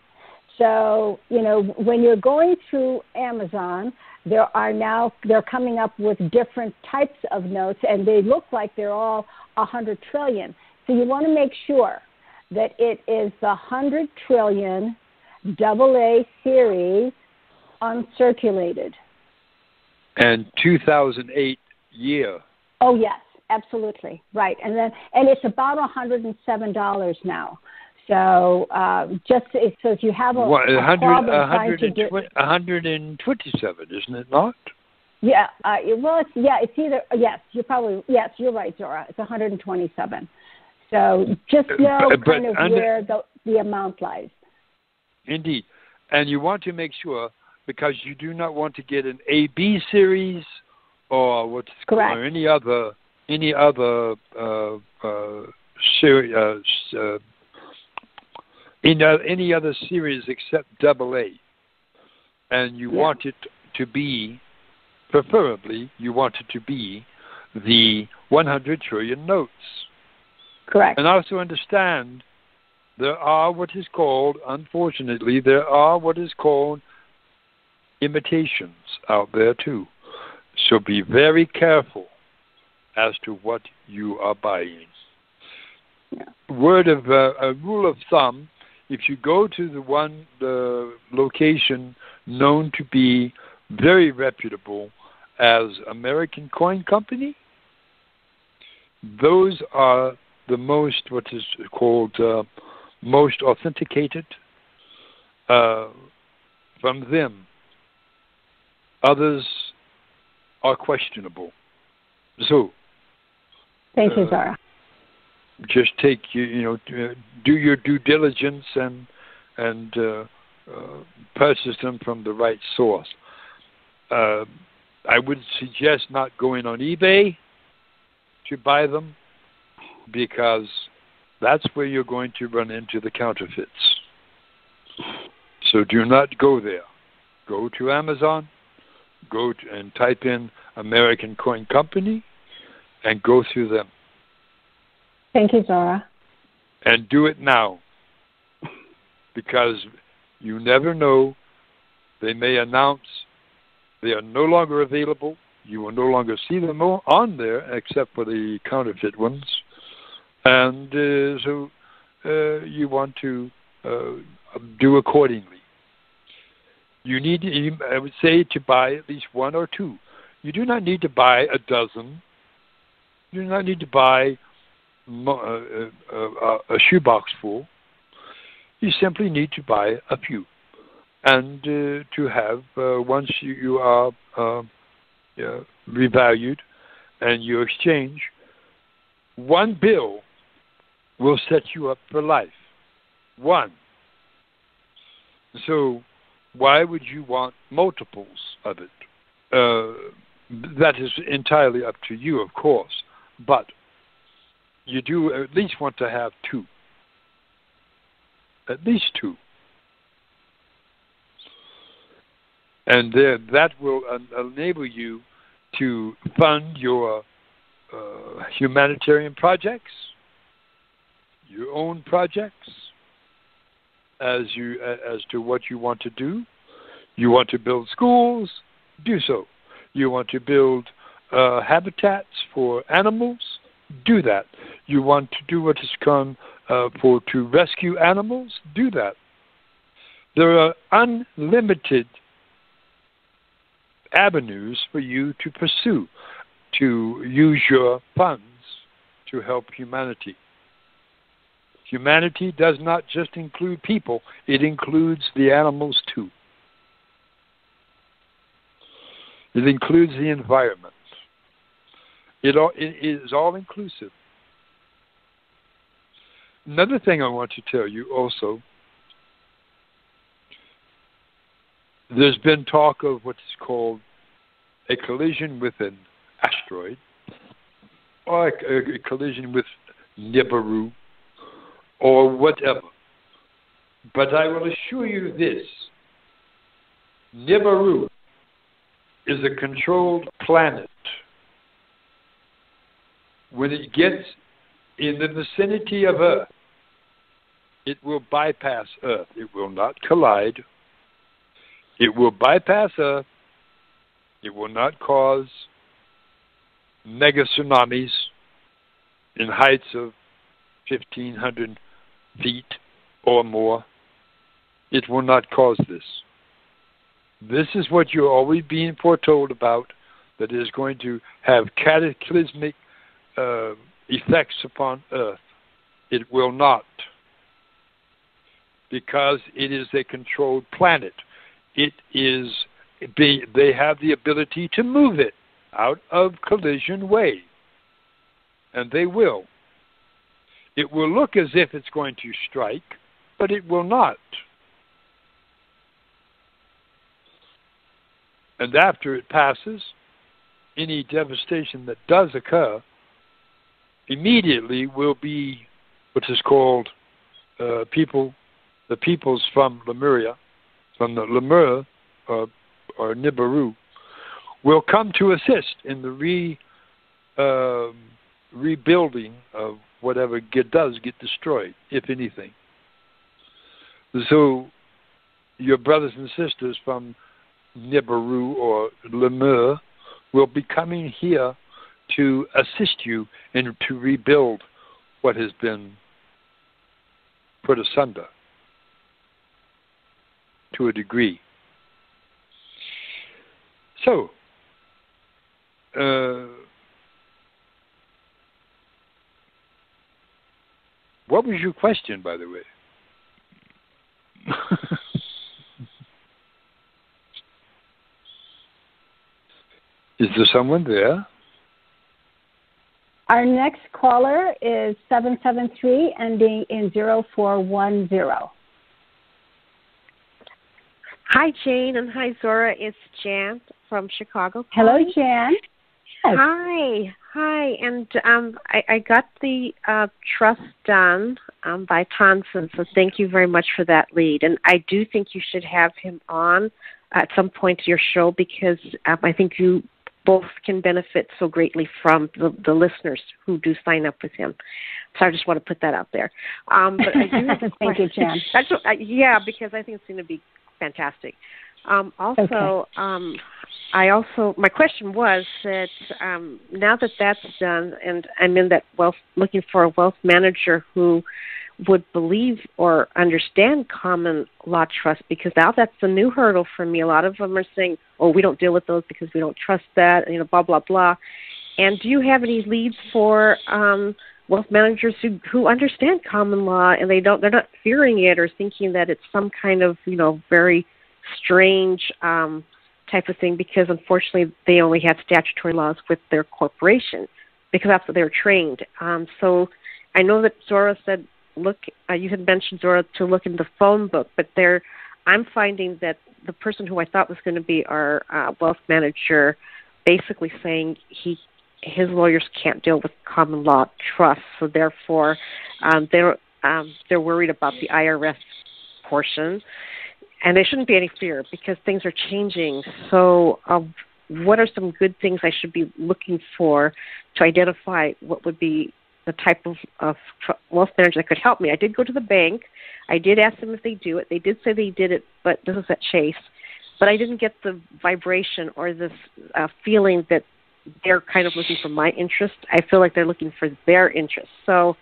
So, when you're going through Amazon, they're coming up with different types of notes, and they look like they're all 100 trillion. So you want to make sure that it is the 100 trillion AA series uncirculated. And 2008 year. Oh, yes, absolutely. Right. And it's about $107 now. So so if you have a problem trying to get 127, isn't it not? Yeah. It's either you're right, Zorra. It's 127. So just know where the amount lies. Indeed, and you want to make sure, because you do not want to get an AB series or or any other any other series except AA, and you want it to be, preferably, you want it to be the 100 trillion notes. Correct. And also understand there are what is called imitations out there too. So be very careful as to what you are buying. Yeah. A rule of thumb, if you go to the location known to be very reputable as American Coin Company, those are the most most authenticated from them. Others are questionable. So, thank you, Zorra. Just do your due diligence and purchase them from the right source. I would suggest not going on eBay to buy them, because that's where you're going to run into the counterfeits. So do not go there. Go to Amazon, and type in American Coin Company, and go through them. Thank you, Zorra. And do it now, because you never know. They may announce they are no longer available. You will no longer see them on there, except for the counterfeit ones. And so you want to do accordingly. You need, I would say, to buy at least one or two. You do not need to buy a dozen. You do not need to buy a shoebox full. You simply need to buy a few. And to have, once you are revalued and you exchange, one bill will set you up for life. One. So why would you want multiples of it? That is entirely up to you, of course. But you do at least want to have two. At least two. And that will enable you to fund your humanitarian projects, your own projects, as to what you want to do. You want to build schools, do so. You want to build habitats for animals, do that. You want to do what is come to rescue animals, do that. There are unlimited avenues for you to pursue, to use your funds to help humanity. Humanity does not just include people, it includes the animals too. It includes the environment. It is all inclusive. Another thing I want to tell you also, there's been talk of what's called a collision with an asteroid, or a collision with Nibiru, or whatever. But I will assure you this: Nibiru is a controlled planet. When it gets in the vicinity of Earth, it will bypass Earth. It will not collide. It will bypass Earth. It will not cause mega tsunamis in heights of 1,500 feet or more. It will not cause this. This is what you're always being foretold about, that is going to have cataclysmic effects upon Earth. It will not, because it is a controlled planet. It is, they have the ability to move it out of collision way, and they will. It will look as if it's going to strike, but it will not. And after it passes, any devastation that does occur immediately will be what is called the peoples from Lemuria, from the Lemur or Nibiru, will come to assist in the rebuilding of whatever does get destroyed, if anything. So your brothers and sisters from Nibiru or Lemur will be coming here to assist you and to rebuild what has been put asunder to a degree. So, what was your question, by the way? Is there someone there? Our next caller is 773, ending in 0410. Hi, Jane, and hi, Zorra. It's Jan from Chicago. Hello, Jan. Yes. Hi, and I got the trust done by Tonson, so thank you very much for that lead. And I do think you should have him on at some point to your show, because I think you both can benefit so greatly from the listeners who do sign up with him. So I just want to put that out there. But I do have thank you, Jan. Yeah, because I think it's going to be fantastic. My question was that now that that's done, and I'm in that looking for a wealth manager who would believe or understand common law trust, because now that's a new hurdle for me. A lot of them are saying, "Oh, we don't deal with those because we don't trust that," blah blah blah. And do you have any leads for wealth managers who understand common law and they're not fearing it or thinking that it's some kind of very strange type of thing, because unfortunately they only have statutory laws with their corporation because that's what they're trained. So I know that Zorra said, you had mentioned, Zorra, to look in the phone book, but I'm finding that the person who I thought was going to be our wealth manager basically saying his lawyers can't deal with common law trusts, so therefore they're worried about the IRS portion. And there shouldn't be any fear because things are changing. So what are some good things I should be looking for to identify what would be the type of wealth manager that could help me? I did go to the bank. I did ask them if they do it. They did say they did it, but this is at Chase. But I didn't get the vibration or this feeling that they're kind of looking for my interest. I feel like they're looking for their interest. So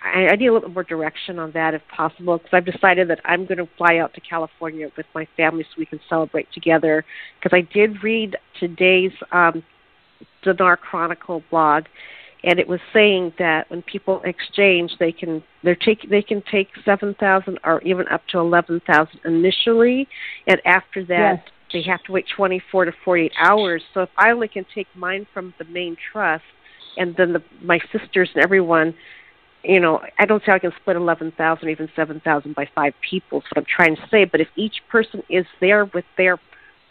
I need a little bit more direction on that if possible, because I've decided that I'm going to fly out to California with my family so we can celebrate together. Because I did read today's Dinar Chronicle blog, and it was saying that when people exchange, they can take $7,000 or even up to $11,000 initially, and after that they have to wait 24 to 48 hours. So if I only can take mine from the main trust, and then my sisters and everyone, I don't say I can split 11,000, even 7,000 by 5 people. That's what I'm trying to say. But if each person is there with their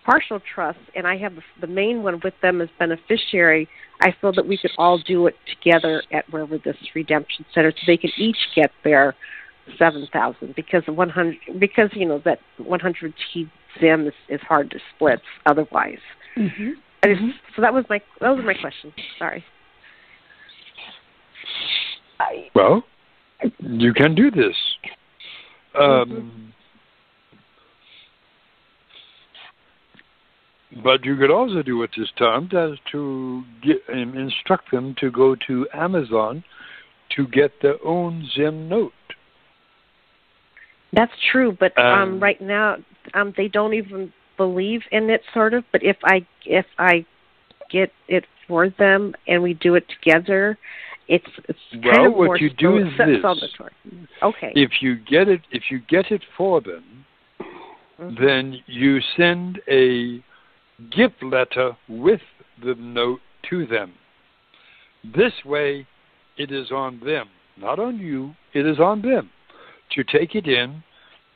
partial trust, and I have the main one with them as beneficiary, I feel that we could all do it together at wherever this redemption center, so they can each get their 7,000. Because that 100 T Zim is hard to split otherwise. Mm-hmm. So that was my question. Sorry. Well, you can do this. But you could also do at this time to instruct them to go to Amazon to get their own Zim note. That's true, but right now they don't even believe in it, sort of. But if I get it for them and we do it together, it's kind of more what you do is this. Okay. If you get it for them, then you send a gift letter with the note to them. This way, it is on them, not on you. It is on them to take it in,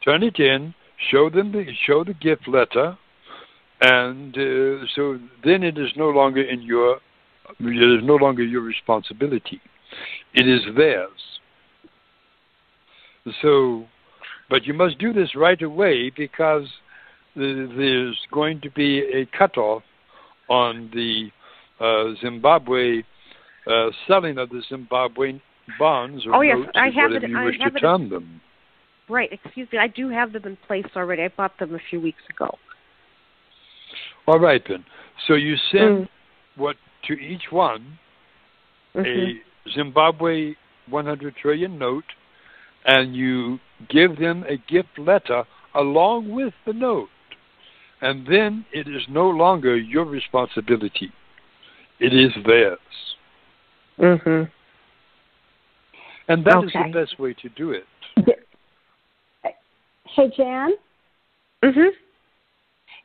turn it in, show the gift letter, and so then it is no longer your responsibility. It is theirs. So, but you must do this right away because there's going to be a cutoff on the Zimbabwe selling of the Zimbabwe bonds or notes, or whatever you wish to term them. Right. Excuse me. I do have them in place already. I bought them a few weeks ago. All right, then. So you send to each one a Zimbabwe 100 trillion note, and you give them a gift letter along with the note. And then it is no longer your responsibility. It is theirs. And that is the best way to do it. Hey, Jan?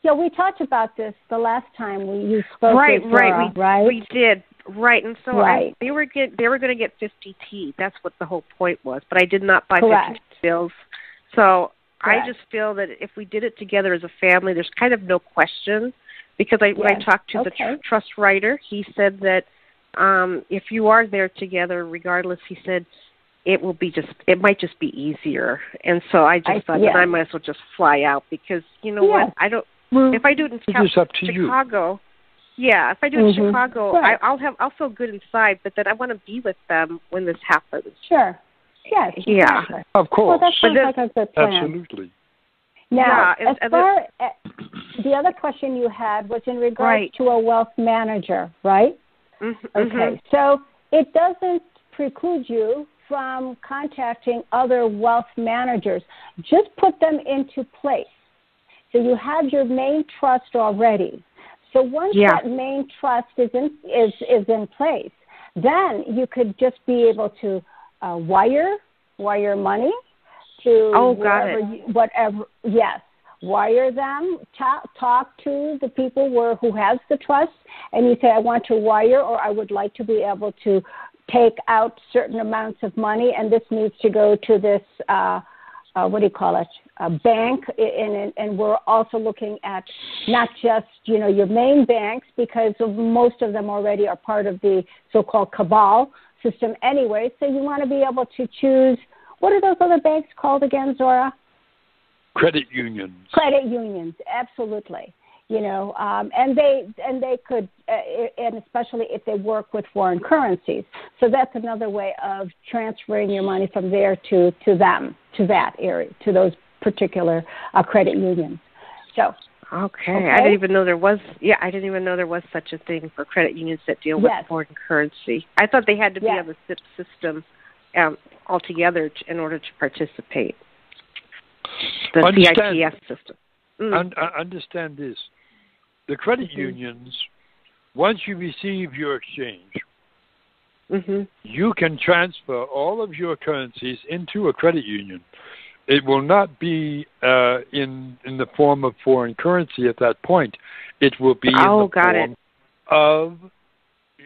Yeah, we talked about this the last time you spoke with Zorra, right? We did. Right, and so they were going to get 50T. That's what the whole point was. But I did not buy 50 bills. So I just feel that if we did it together as a family, there's kind of no question. Because when I talked to the trust writer, he said that if you are there together, regardless, he said it might just be easier. And so I just thought that I might as well just fly out because you know what? I don't. If I do it in Chicago. Yeah, if I do it in Chicago, I'll feel good inside, but then I want to be with them when this happens. Sure. Yes. Yeah. Exactly. Of course. Well, that sounds like a good plan. Absolutely. Now, as far as the other question you had was in regards to a wealth manager, right? Okay. So it doesn't preclude you from contacting other wealth managers. Just put them into place. So you have your main trust already. So once that main trust is in place, then you could just be able to wire money to whatever. Yes, wire them. Talk to the people who has the trust, and you say, I want to wire, or I would like to be able to take out certain amounts of money, and this needs to go to this. Bank, and we're also looking at not just, your main banks, because most of them already are part of the so-called cabal system anyway. So you want to be able to choose, what are those other banks called again, Zorra? Credit unions. Credit unions, absolutely. And they could, and especially if they work with foreign currencies. So that's another way of transferring your money from there to them, to that area, to those particular credit unions. So. Okay. I didn't even know there was. Yeah, I didn't even know there was such a thing for credit unions that deal with foreign currency. I thought they had to be on the SIP system altogether in order to participate. The CITS system. Understand this. The credit unions, once you receive your exchange, you can transfer all of your currencies into a credit union. It will not be in the form of foreign currency at that point. It will be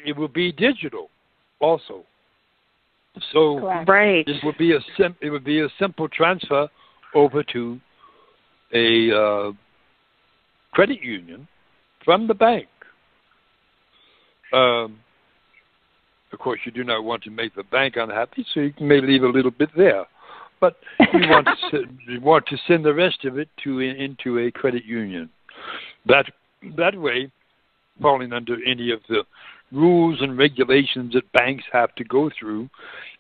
it will be digital also. So it would be a simple transfer over to a credit union from the bank. Of course, you do not want to make the bank unhappy, so you may leave a little bit there. But you want to send the rest of it into a credit union. That way, falling under any of the rules and regulations that banks have to go through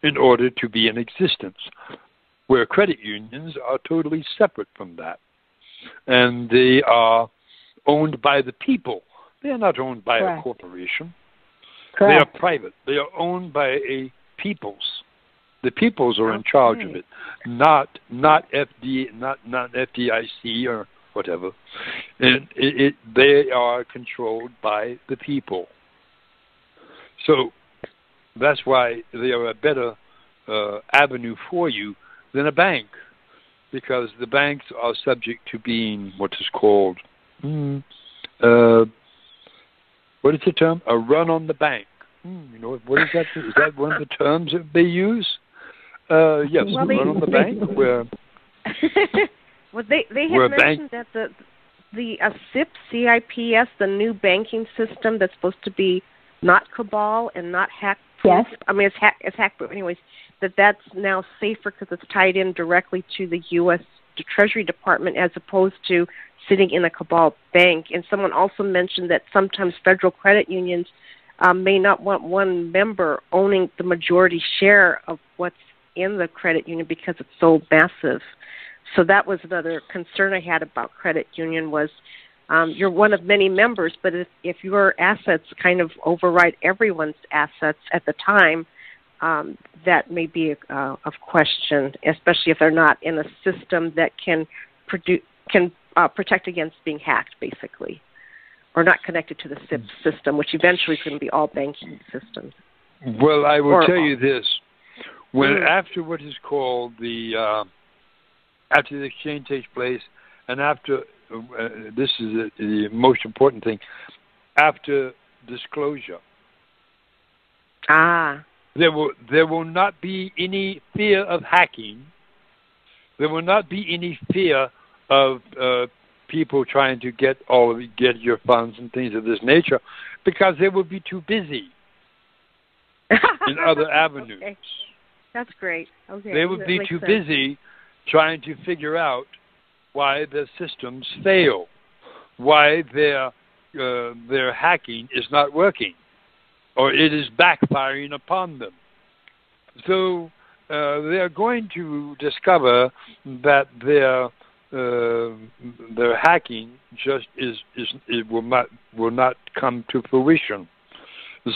in order to be in existence, where credit unions are totally separate from that. And they are owned by the people. They are not owned by a corporation. They are private. They are owned by a peoples. The peoples are in charge of it, not FDIC or whatever. And they are controlled by the people. So that's why they are a better avenue for you than a bank, because the banks are subject to being what is called, what is the term? A run on the bank. You know, what is that? Is that one of the terms that they use? Yes, well, run on the bank. Where well, they have mentioned that the CIPS, the new banking system that's supposed to be not cabal and not hack. Yes. I mean, it's hack, but anyways, that's now safer because it's tied in directly to the U.S. Treasury Department as opposed to sitting in a cabal bank. And someone also mentioned that sometimes federal credit unions may not want one member owning the majority share of what's in the credit union because it's so massive. So that was another concern I had about credit union was you're one of many members, but if your assets kind of override everyone's assets at the time, that may be of question, especially if they're not in a system that can protect against being hacked, basically, or not connected to the SIP system, which eventually is going to be all banking systems. Well, I will tell you this. When after what is called after the exchange takes place, and after, this is the most important thing, after disclosure. There will not be any fear of hacking. There will not be any fear of people trying to get your funds and things of this nature, because they will be too busy in other avenues. Okay. That's great. Okay. They would be too busy trying to figure out why the systems fail, why their hacking is not working, or it is backfiring upon them. So they are going to discover that their hacking just will not come to fruition.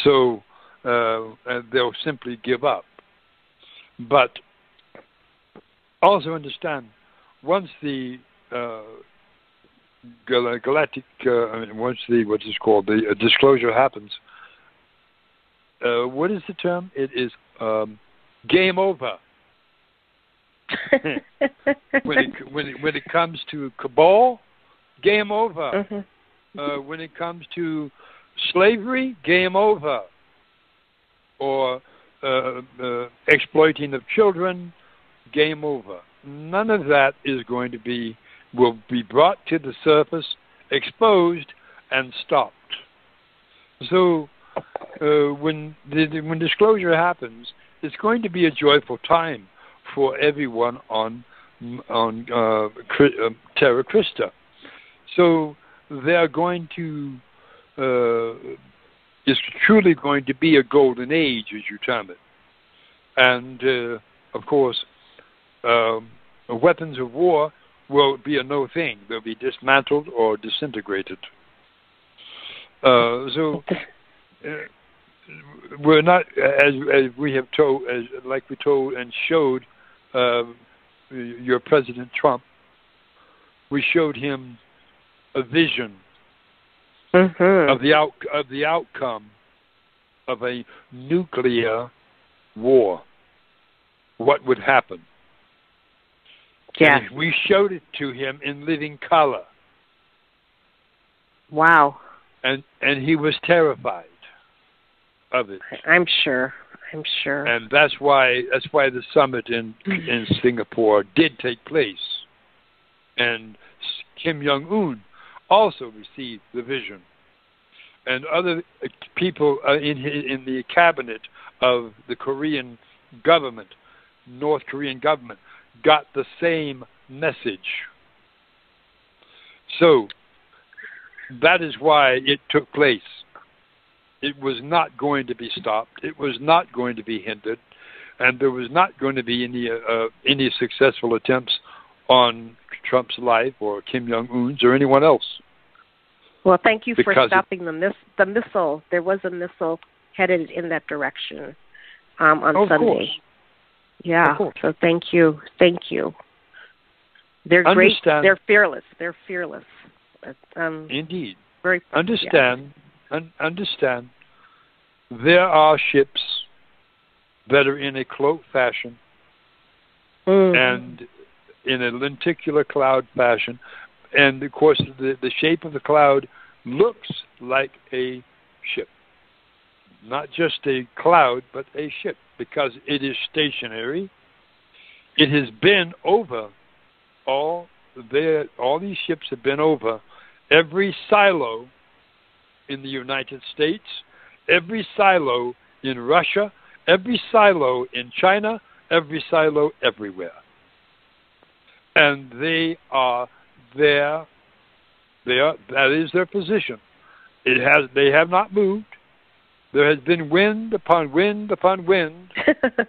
So they'll simply give up. But also understand, once the once the what is called the disclosure happens, what is the term? It is game over. when it comes to cabal, game over. When it comes to slavery, game over. Or exploiting of children, game over. None of that will be brought to the surface, exposed, and stopped. So when disclosure happens, it's going to be a joyful time for everyone on Terra Christa. So they are going to. It's truly going to be a golden age, as you term it. And, of course, weapons of war will be a no thing. They'll be dismantled or disintegrated. So we're not, as we have told, like we told and showed your President Trump, we showed him a vision of the outcome of a nuclear war. What would happen? Yeah. And we showed it to him in living color. Wow. And he was terrified of it. I'm sure. And that's why the summit in Singapore did take place. And Kim Jong-un also received the vision, and other people in the cabinet of the Korean government, North Korean government, got the same message. So that is why it took place. It was not going to be stopped. It was not going to be hindered, and there was not going to be any successful attempts on Trump's life or Kim Jong-un's or anyone else. Well, thank you for stopping the missile. There was a missile headed in that direction on Sunday. Course. Yeah. So thank you. Thank you. They're great. They're fearless. They're fearless. Indeed. Very, understand. Understand. There are ships that are in a cloak fashion and in a lenticular cloud fashion, and of course the shape of the cloud looks like a ship. Not just a cloud, but a ship, because it is stationary. It has been over all these ships have been over every silo in the United States, every silo in Russia, every silo in China, every silo everywhere. And they are there. That is their position. They have not moved. There has been wind upon wind upon wind,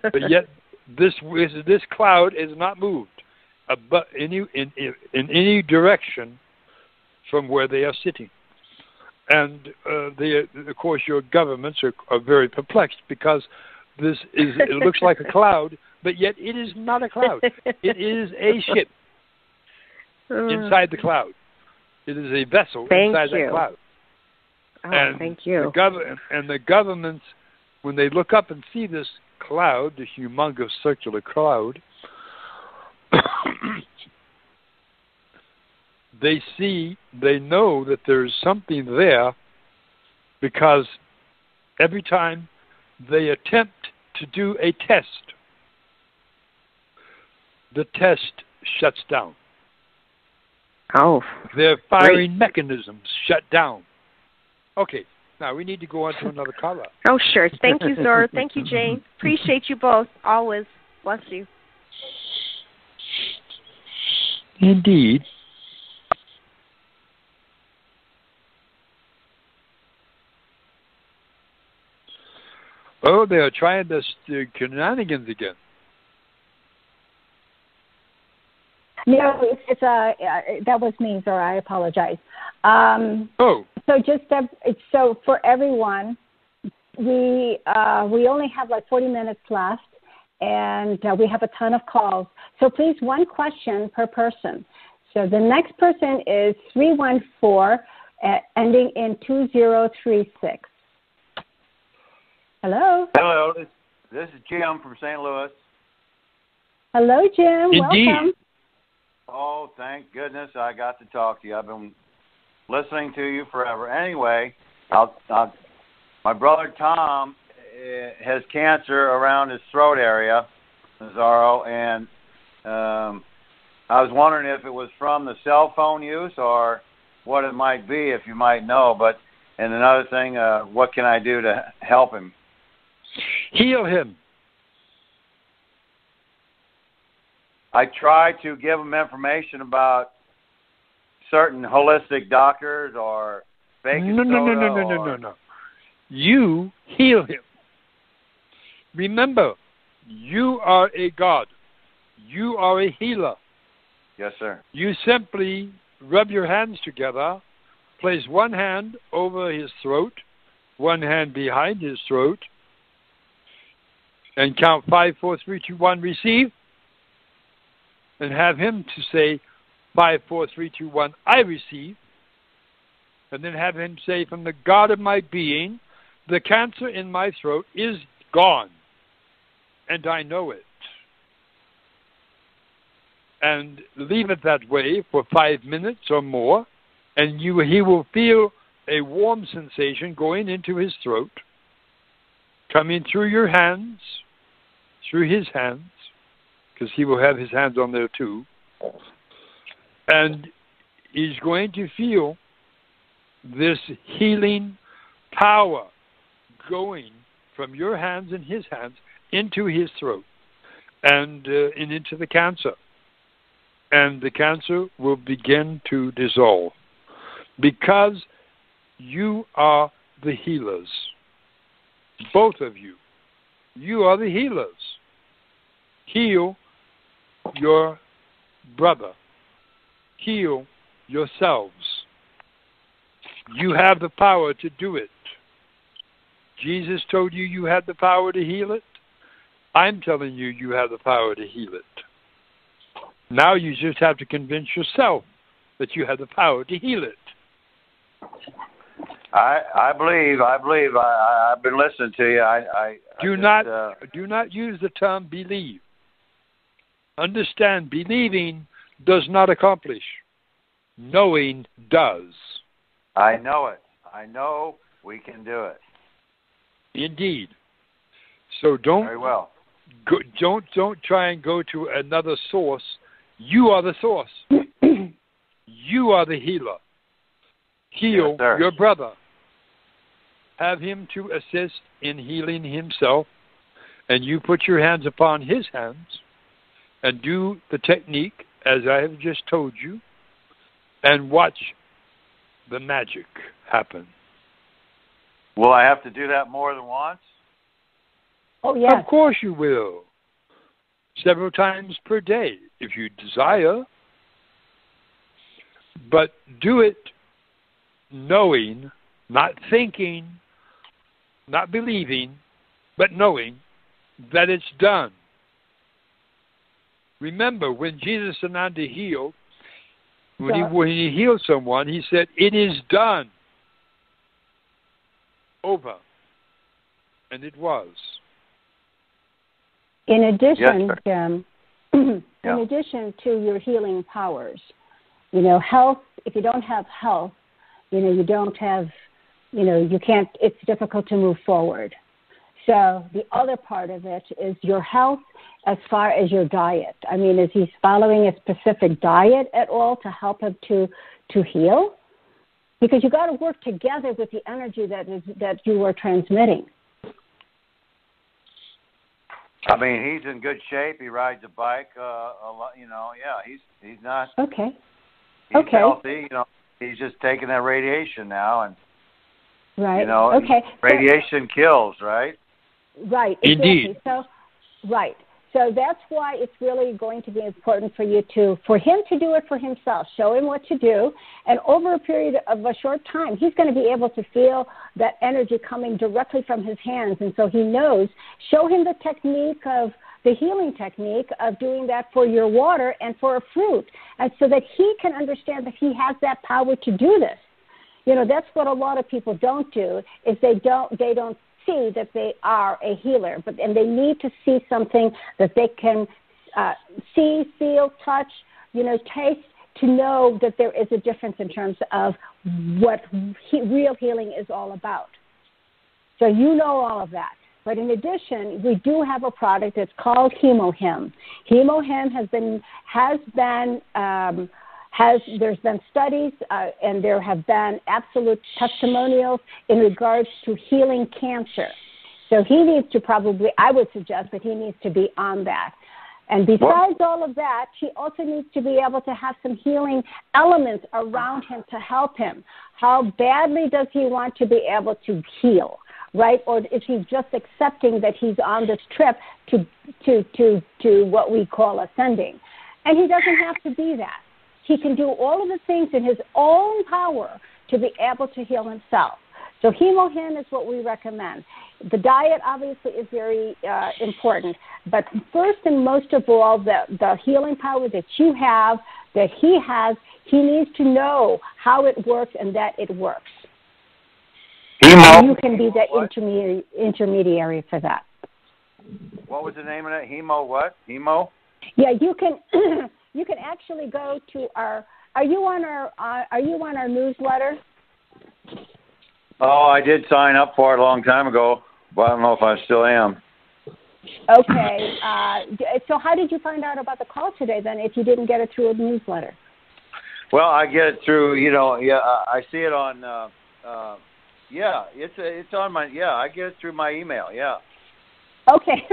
but yet this cloud has not moved but in any direction from where they are sitting. And of course, your governments are very perplexed, because it looks like a cloud, but yet it is not a cloud. It is a ship inside the cloud. It is a vessel inside that cloud. Oh, and thank you. The governments, when they look up and see this cloud, this humongous circular cloud, they know that there's something there, because every time they attempt to do a test, the test shuts down. Oh. Their firing mechanisms shut down. Okay, now we need to go on to another caller. Oh, sure. Thank you, Zorra. Thank you, Jane. Appreciate you both. Always. Bless you. Indeed. Oh, they are trying the shenanigans again. No, that was me, Zorra. I apologize. So for everyone, we only have like 40 minutes left, and we have a ton of calls. So please, one question per person. So the next person is 314, ending in 2036. Hello. Hello. This is Jim from St. Louis. Hello, Jim. Indeed. Welcome. Oh, thank goodness I got to talk to you. I've been listening to you forever. Anyway, my brother Tom has cancer around his throat area, Zorro, and I was wondering if it was from the cell phone use or what it might be, if you might know. And another thing, what can I do to help him? Heal him. I try to give him information about certain holistic doctors or baking soda. No. You heal him. Remember, you are a God. You are a healer. Yes, sir. You simply rub your hands together, place one hand over his throat, one hand behind his throat, and count 5, 4, 3, 2, 1, receive. And have him to say 5, 4, 3, 2, 1, I receive. And then have him say, from the God of my being, the cancer in my throat is gone. And I know it. And leave it that way for 5 minutes or more. And he will feel a warm sensation going into his throat, coming through your hands, through his hands, because he will have his hands on there too. And he's going to feel this healing power going from your hands and his hands into his throat and into the cancer. And the cancer will begin to dissolve, because you are the healers. Both of you. You are the healers. Heal your brother. Heal yourselves. You have the power to do it. Jesus told you you had the power to heal it. I'm telling you, you have the power to heal it. Now you just have to convince yourself that you have the power to heal it. I believe. I've been listening to you. Do not use the term believe. Understand, believing does not accomplish. Knowing does. I know it. I know we can do it. Indeed. So don't very well. Don't try and go to another source. You are the source. You are the healer. Heal your brother. Have him to assist in healing himself, and you put your hands upon his hands and do the technique as I have just told you, and watch the magic happen. Will I have to do that more than once? Oh, yeah. Of course you will. Several times per day, if you desire. But do it knowing, not thinking, not believing, but knowing that it's done. Remember, when Jesus Ananda healed, when he healed someone, he said, "It is done." Over. And it was. In addition, Jim, in addition to your healing powers, health, if you don't have health, you don't have, you can't, it's difficult to move forward. So the other part of it is your health as far as your diet. I mean, is he following a specific diet at all to help him to heal? Because you got to work together with the energy that you are transmitting. I mean, he's in good shape. He rides a bike a lot. He's not. Okay. He's healthy. He's just taking that radiation now, and right. Radiation kills, right? Right. Indeed. Exactly. So that's why it's really going to be important for him to do it for himself. Show him what to do, and over a period of a short time, he's going to be able to feel that energy coming directly from his hands, and so he knows. Show him the technique of the healing technique of doing that for your water and for a fruit, and so that he can understand that he has that power to do this. That's what a lot of people don't do, is they don't see that they are a healer, and they need to see something that they can see, feel, touch, taste, to know that there is a difference in terms of what real healing is all about. So all of that. But in addition, we do have a product that's called HemoHim. HemoHim there's been studies and there have been absolute testimonials in regards to healing cancer. So he needs to I would suggest that he needs to be on that. And besides all of that, he also needs to be able to have some healing elements around him to help him. How badly does he want to be able to heal, right? Or is he just accepting that he's on this trip to what we call ascending? And he doesn't have to be that. He can do all of the things in his own power to be able to heal himself. So HemoHim is what we recommend. The diet obviously is very important, but first and most of all, the healing power that you have, that he has, he needs to know how it works and that it works. And you can be the intermediary for that. What was the name of it? Hemo what? Hemo? Yeah, you can. You can actually go to our. Are you on our newsletter? Oh, I did sign up for it a long time ago, but I don't know if I still am. Okay. So how did you find out about the call today then, if you didn't get it through a newsletter? Well, I get it through. I see it on. It's on my. Yeah, I get it through my email. Yeah. Okay.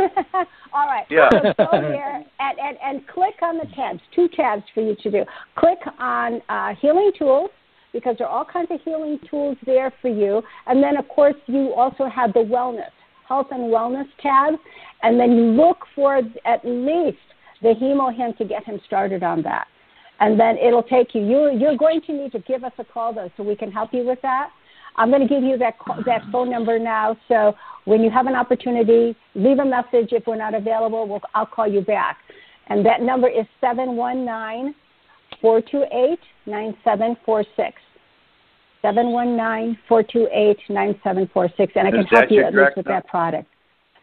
All right. Yeah. So go there and click on the tabs, 2 tabs for you to do. Click on Healing Tools, because there are all kinds of healing tools there for you. And then, of course, you also have the Wellness, Health and Wellness tab. And then you look for at least the HemoHim to get him started on that. And then it'll take you. You're going to need to give us a call, though, so we can help you with that. I'm going to give you that phone number now. So when you have an opportunity, leave a message. If we're not available, I'll call you back. And that number is 719-428-9746. 719-428-9746. And I can help you at least with that product.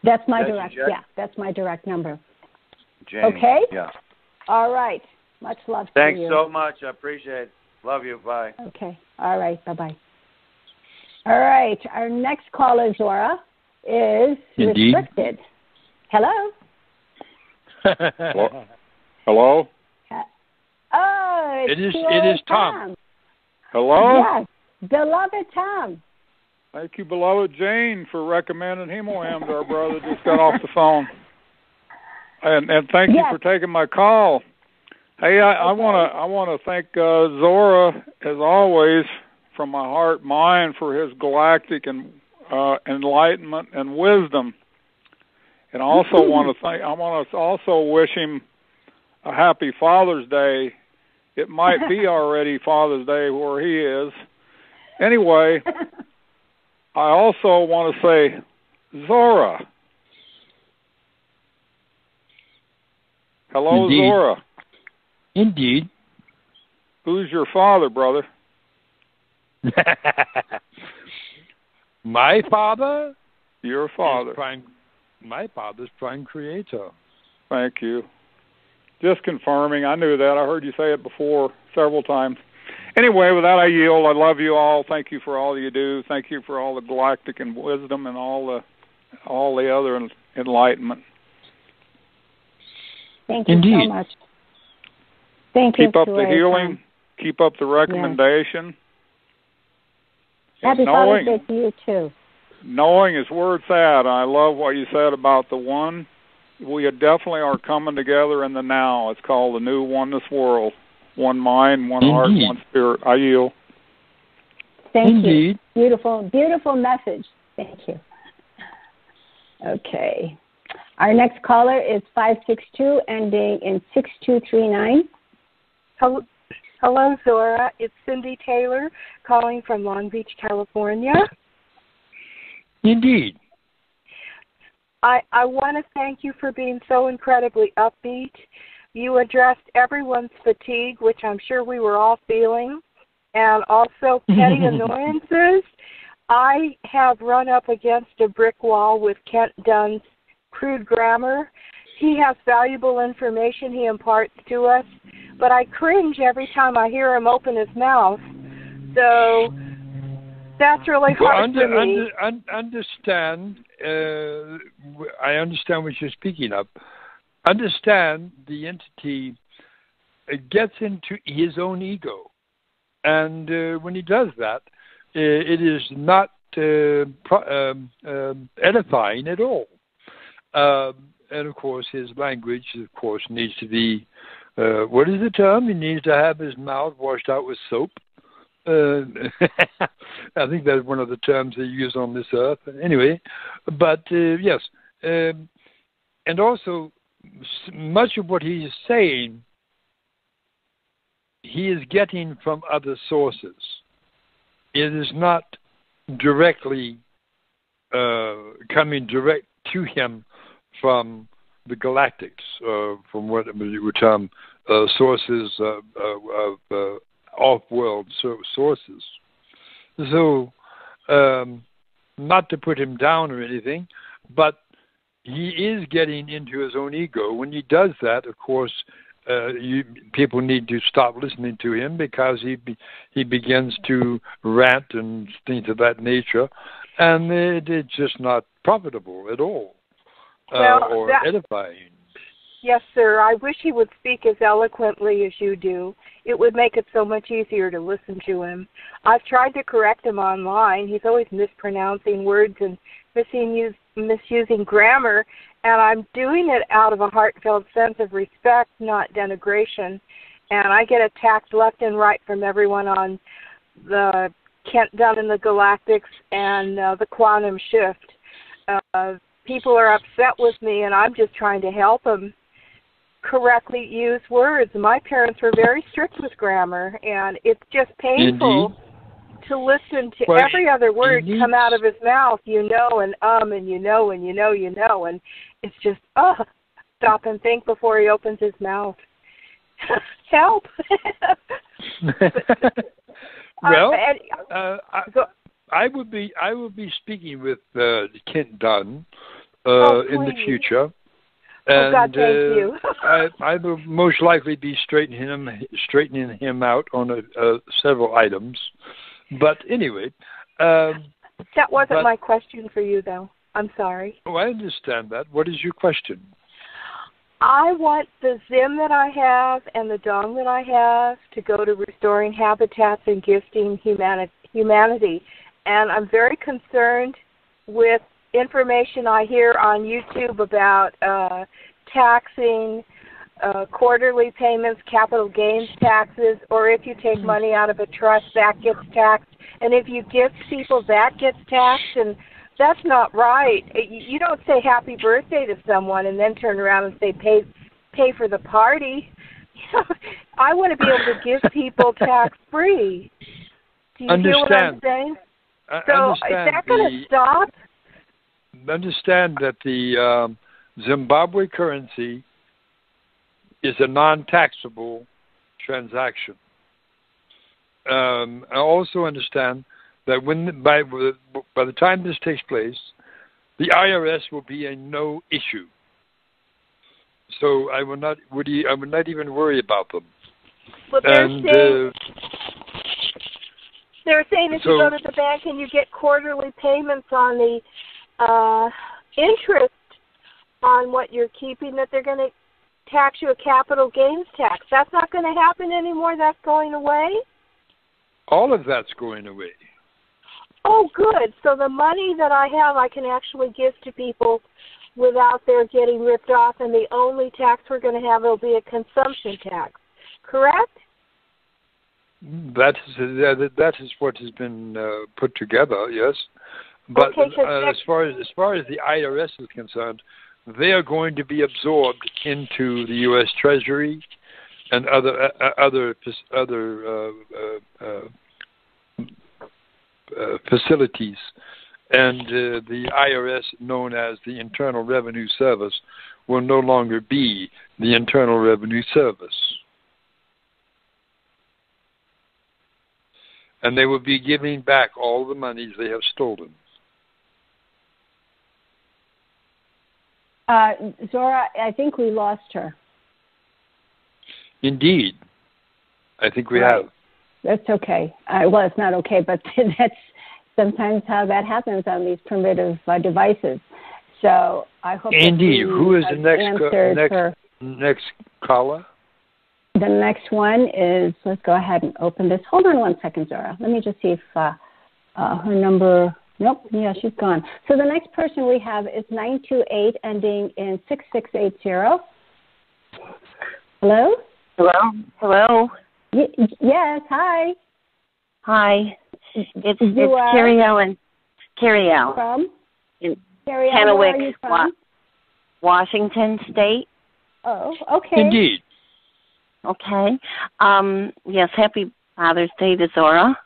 That's my that's my direct number. Jane, okay? Yeah. All right. Much love to you. Thanks so much. I appreciate it. Love you. Bye. Okay. All right. Bye-bye. All right. Our next caller, Zorra, is restricted. Hello? Hello? Oh, it is Tom. Hello? Yes. Beloved Tom. Thank you, beloved Jane, for recommending Hemoam to our brother just got off the phone. And thank you for taking my call. Hey, I want to thank Zorra, as always, from my heart, mind, for his galactic and enlightenment and wisdom. And I also want to also wish him a happy Father's Day. It might be already Father's Day where he is. Anyway, I also want to say, Zorra. Hello, Indeed. Zorra. Indeed. Who's your father, brother? My father? Your father. My father's Prime Creator. Thank you. Just confirming. I knew that. I heard you say it before several times. Anyway, with that, I yield. I love you all. Thank you for all you do. Thank you for all the galactic and wisdom and all the other enlightenment. Thank you so much. Thank you. Keep up the healing. Keep up the recommendation. Happy Father's Day to you, too. Knowing is where it's at. I love what you said about the one. We definitely are coming together in the now. It's called the new oneness world. One mind, one heart, one spirit. I yield. Thank you. Beautiful, beautiful message. Thank you. Okay. Our next caller is 562, ending in 6239. Hello, Zorra. It's Cindy Taylor calling from Long Beach, California. Indeed. I want to thank you for being so incredibly upbeat. You addressed everyone's fatigue, which I'm sure we were all feeling, and also petty annoyances. I have run up against a brick wall with Kent Dunn's crude grammar. He has valuable information he imparts to us, but I cringe every time I hear him open his mouth. So that's really hard for me. Understand. I understand what you're speaking of. Understand the entity gets into his own ego. And when he does that, it is not edifying at all. And, of course, his language, needs to be, what is the term? He needs to have his mouth washed out with soap. I think that's one of the terms they use on this earth. Anyway, but, yes. And also, much of what he's saying, he is getting from other sources. It is not directly coming direct to him from the galactics, from what you would term sources of off-world sources. So, not to put him down or anything, but he is getting into his own ego. When he does that, of course, people need to stop listening to him because he begins to rant and things of that nature, and it's just not profitable at all or edifying. Yes, sir. I wish he would speak as eloquently as you do. It would make it so much easier to listen to him. I've tried to correct him online. He's always mispronouncing words and misusing grammar, and I'm doing it out of a heartfelt sense of respect, not denigration. And I get attacked left and right from everyone on the Kent Dunn and the Galactics and the Quantum Shift. People are upset with me, and I'm just trying to help them correctly use words. My parents were very strict with grammar, and it's just painful to listen to every other word come out of his mouth, and and and it's just, stop and think before he opens his mouth. Help. Well, I would be speaking with Kent Dunn in the future. And, God, thank you. I will most likely be straightening him out on several items. But anyway, that wasn't my question for you, though. I'm sorry. Oh, I understand that. What is your question? I want the Zim that I have and the Dong that I have to go to restoring habitats and gifting humanity. And I'm very concerned with information I hear on YouTube about taxing, quarterly payments, capital gains taxes, or if you take money out of a trust, that gets taxed. And if you gift people, that gets taxed. And that's not right. You don't say happy birthday to someone and then turn around and say pay for the party. I want to be able to give people tax-free. Do you hear what I'm saying? So is that going to stop? Understand that the Zimbabwe currency is a non-taxable transaction. I also understand that by the time this takes place, the IRS will be a no issue. So I would not even worry about them. But they're saying if you go to the bank and you get quarterly payments on the interest on what you're keeping, that they're going to tax you a capital gains tax. That's not going to happen anymore. That's going away. All of that's going away. Oh, good. So the money that I have, I can actually give to people without their getting ripped off, and the only tax we're going to have will be a consumption tax. Correct? That is what has been put together. Yes, but as far as the IRS is concerned, they are going to be absorbed into the U.S. Treasury and other facilities, and the IRS, known as the Internal Revenue Service, will no longer be the Internal Revenue Service. And they will be giving back all the monies they have stolen. Zorra, I think we lost her. Indeed. I think we have. That's okay. Well, it's not okay, but that's sometimes how that happens on these primitive devices. So I hope. Indeed. Who is the next caller? The next one is, let's go ahead and open this. Hold on one second, Zorra. Let me just see if her number, nope, yeah, she's gone. So the next person we have is 928 ending in 6680. Hello? Hello? Yes, hi. Hi. It's Carrie Ellen. Carrie Ellen. From? In Carrie Kennewick, where are you from? Washington State. Oh, okay. Indeed. Okay. Yes, happy Father's Day to Zorra.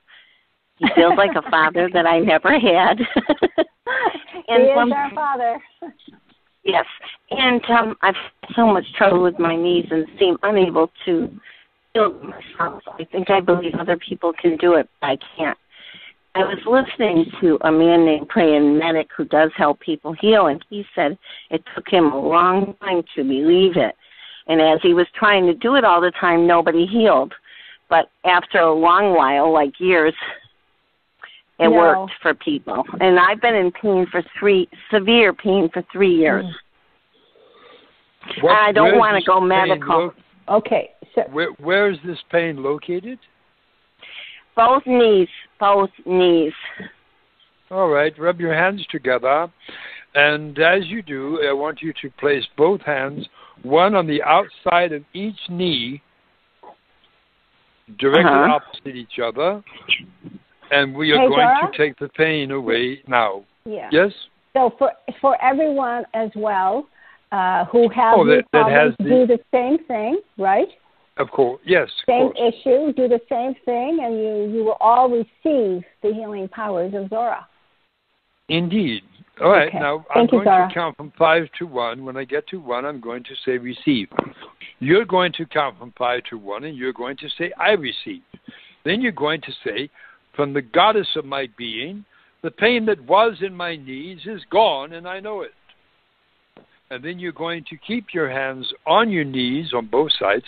He feels like a father that I never had. And he is our father. Yes. And I've had so much trouble with my knees and seem unable to heal myself. I believe other people can do it, but I can't. I was listening to a man named Praying Medic who does help people heal, and he said it took him a long time to believe it. And as he was trying to do it all the time, nobody healed. But after a long while, like years, it worked for people. And I've been in pain severe pain for 3 years. I don't want to go medical. Okay. So where is this pain located? Both knees. All right. Rub your hands together. And as you do, I want you to place both hands, one on the outside of each knee, directly opposite each other. And we are going to take the pain away now. Yeah. Yes? So for everyone as well who have these problems, do the same thing, right? Of course, yes. Same issue, do the same thing, and you will all receive the healing powers of Zorra. Indeed. All right, okay. Now I'm going to count from 5 to 1. When I get to 1, I'm going to say receive. You're going to count from 5 to 1, and you're going to say I receive. Then you're going to say, from the goddess of my being, the pain that was in my knees is gone, and I know it. And then you're going to keep your hands on your knees on both sides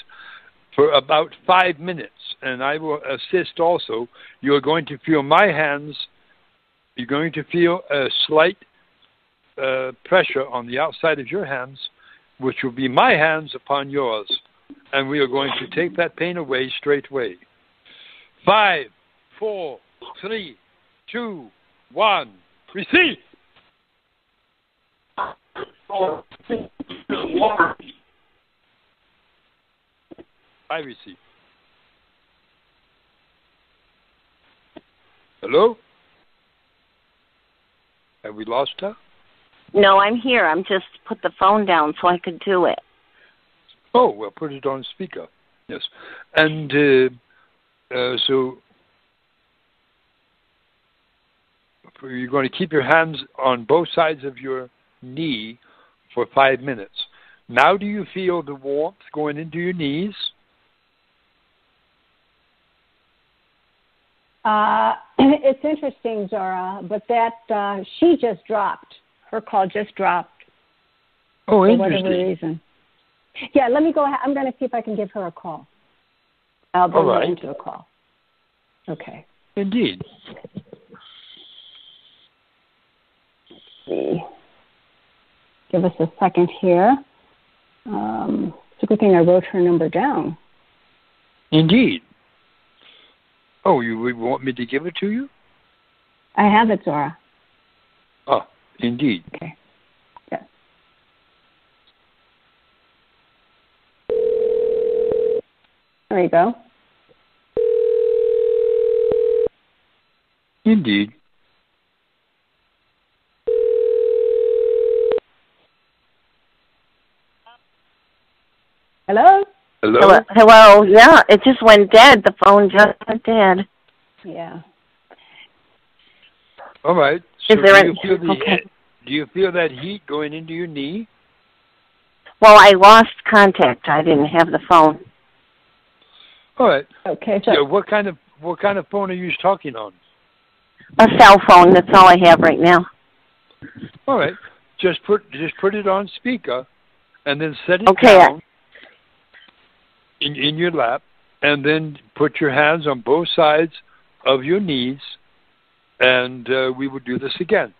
for about 5 minutes, and I will assist also. You're going to feel my hands. You're going to feel a slight pressure on the outside of your hands, which will be my hands upon yours, and we are going to take that pain away straightway. 5, 4, 3, 2, 1. Receive. 4, 3, 2, 1. I receive. Hello? Have we lost her? No, I'm here. I'm just put the phone down so I could do it. Oh, well, put it on speaker. Yes. And so you're going to keep your hands on both sides of your knee for 5 minutes. Now do you feel the warmth going into your knees? It's interesting, Zorra, but that she just dropped. Her call just dropped. Oh, for interesting. whatever reason. Yeah, let me go ahead. I'm going to see if I can give her a call. I'll bring her into a call. Okay. Indeed. Let's see. Give us a second here. It's a good thing I wrote her number down. Indeed. Oh, you would want me to give it to you? I have it, Zorra. Oh, indeed. Okay. Yeah. There you go. Indeed. Hello? Hello? Hello. Yeah, it just went dead. The phone just went dead. Yeah. All right. So do you feel that heat going into your knee? Well, I lost contact. I didn't have the phone. All right. Okay. So what kind of phone are you talking on? A cell phone. That's all I have right now. All right. Just put it on speaker, and then set it down in your lap, and then put your hands on both sides of your knees, and we will do this again.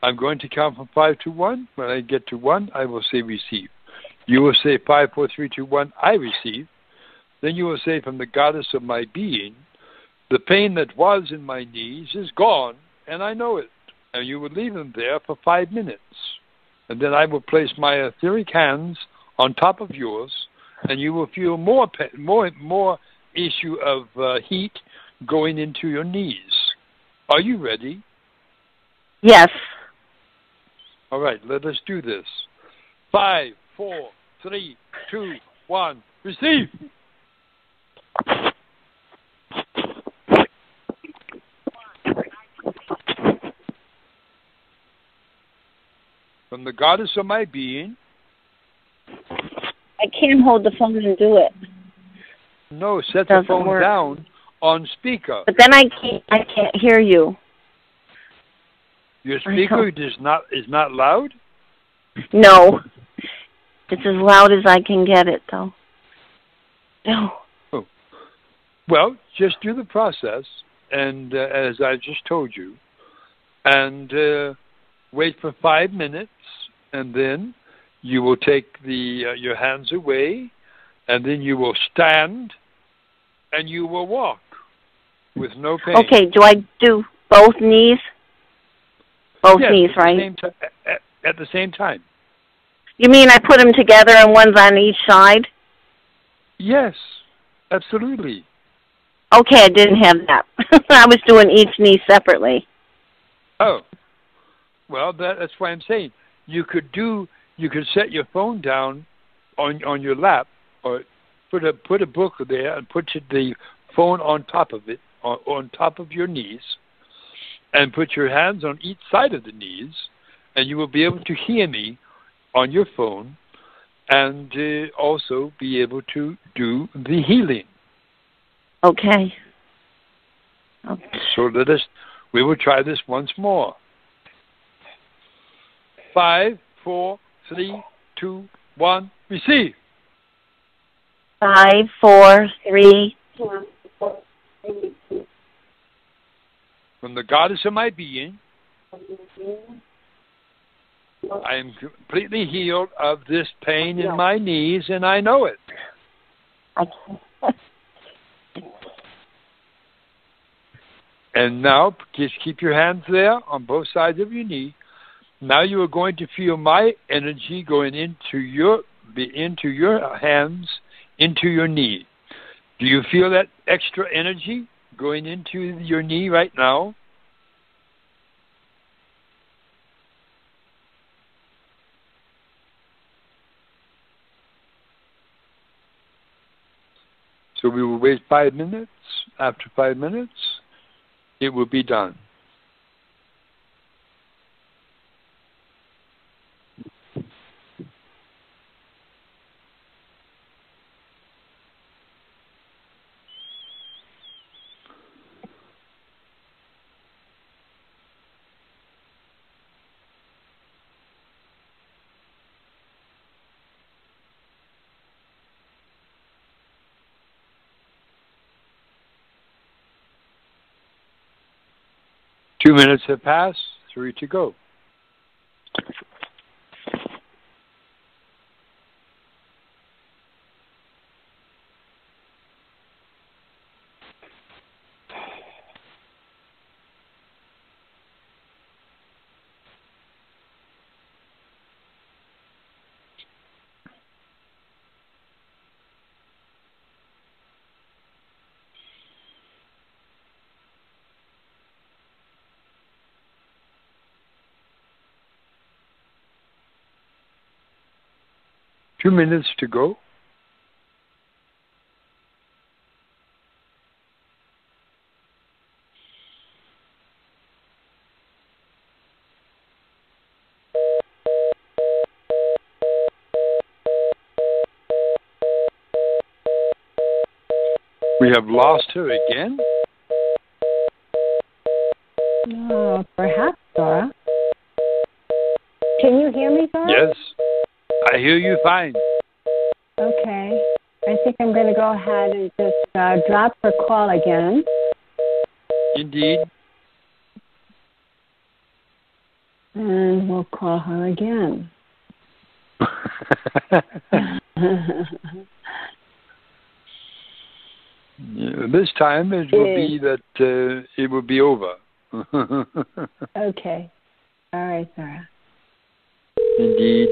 I'm going to count from 5 to 1. When I get to 1, I will say receive. You will say 5, 4, 3, 2, 1, I receive. Then you will say, from the goddess of my being, the pain that was in my knees is gone, and I know it. And you will leave them there for 5 minutes. And then I will place my etheric hands on top of yours, and you will feel more issue of heat going into your knees. Are you ready? Yes. All right, let us do this. 5, 4, 3, 2, 1, receive. From the goddess of my being. I can't hold the phone and do it. No, set the phone down on speaker. But then I can't hear you. Your speaker is not loud? No. It's as loud as I can get it, though. No. Oh. Well, just do the process, and as I just told you, and wait for 5 minutes, and then you will take your hands away, and then you will stand, and you will walk with no pain. Okay, do I do both knees? Both knees, right? At the same time. You mean I put them together and one's on each side? Yes, absolutely. Okay, I didn't have that. I was doing each knee separately. Oh, well, that's why I'm saying you could set your phone down on your lap or put a book there and put the phone on top of it, on top of your knees, and put your hands on each side of the knees, and you will be able to hear me on your phone, and also be able to do the healing. Okay. So we will try this once more. 5, 4, 3, 2, 1, receive. 5, 4, 3, 2. From the goddess of my being, I am completely healed of this pain in my knees, and I know it. And now, just keep your hands there on both sides of your knee. Now you are going to feel my energy going into your hands, into your knee. Do you feel that extra energy going into your knee right now? So we will wait 5 minutes. After 5 minutes, it will be done. Two minutes have passed, 3 to go. Two minutes to go. We have lost her again? No, perhaps, Zorra. Can you hear me, Zorra? Yes, I hear you fine. Okay. I think I'm going to go ahead and just drop her call again. Indeed. And we'll call her again. Yeah, this time it will be that it will be over. Okay. All right, Zorra. Indeed.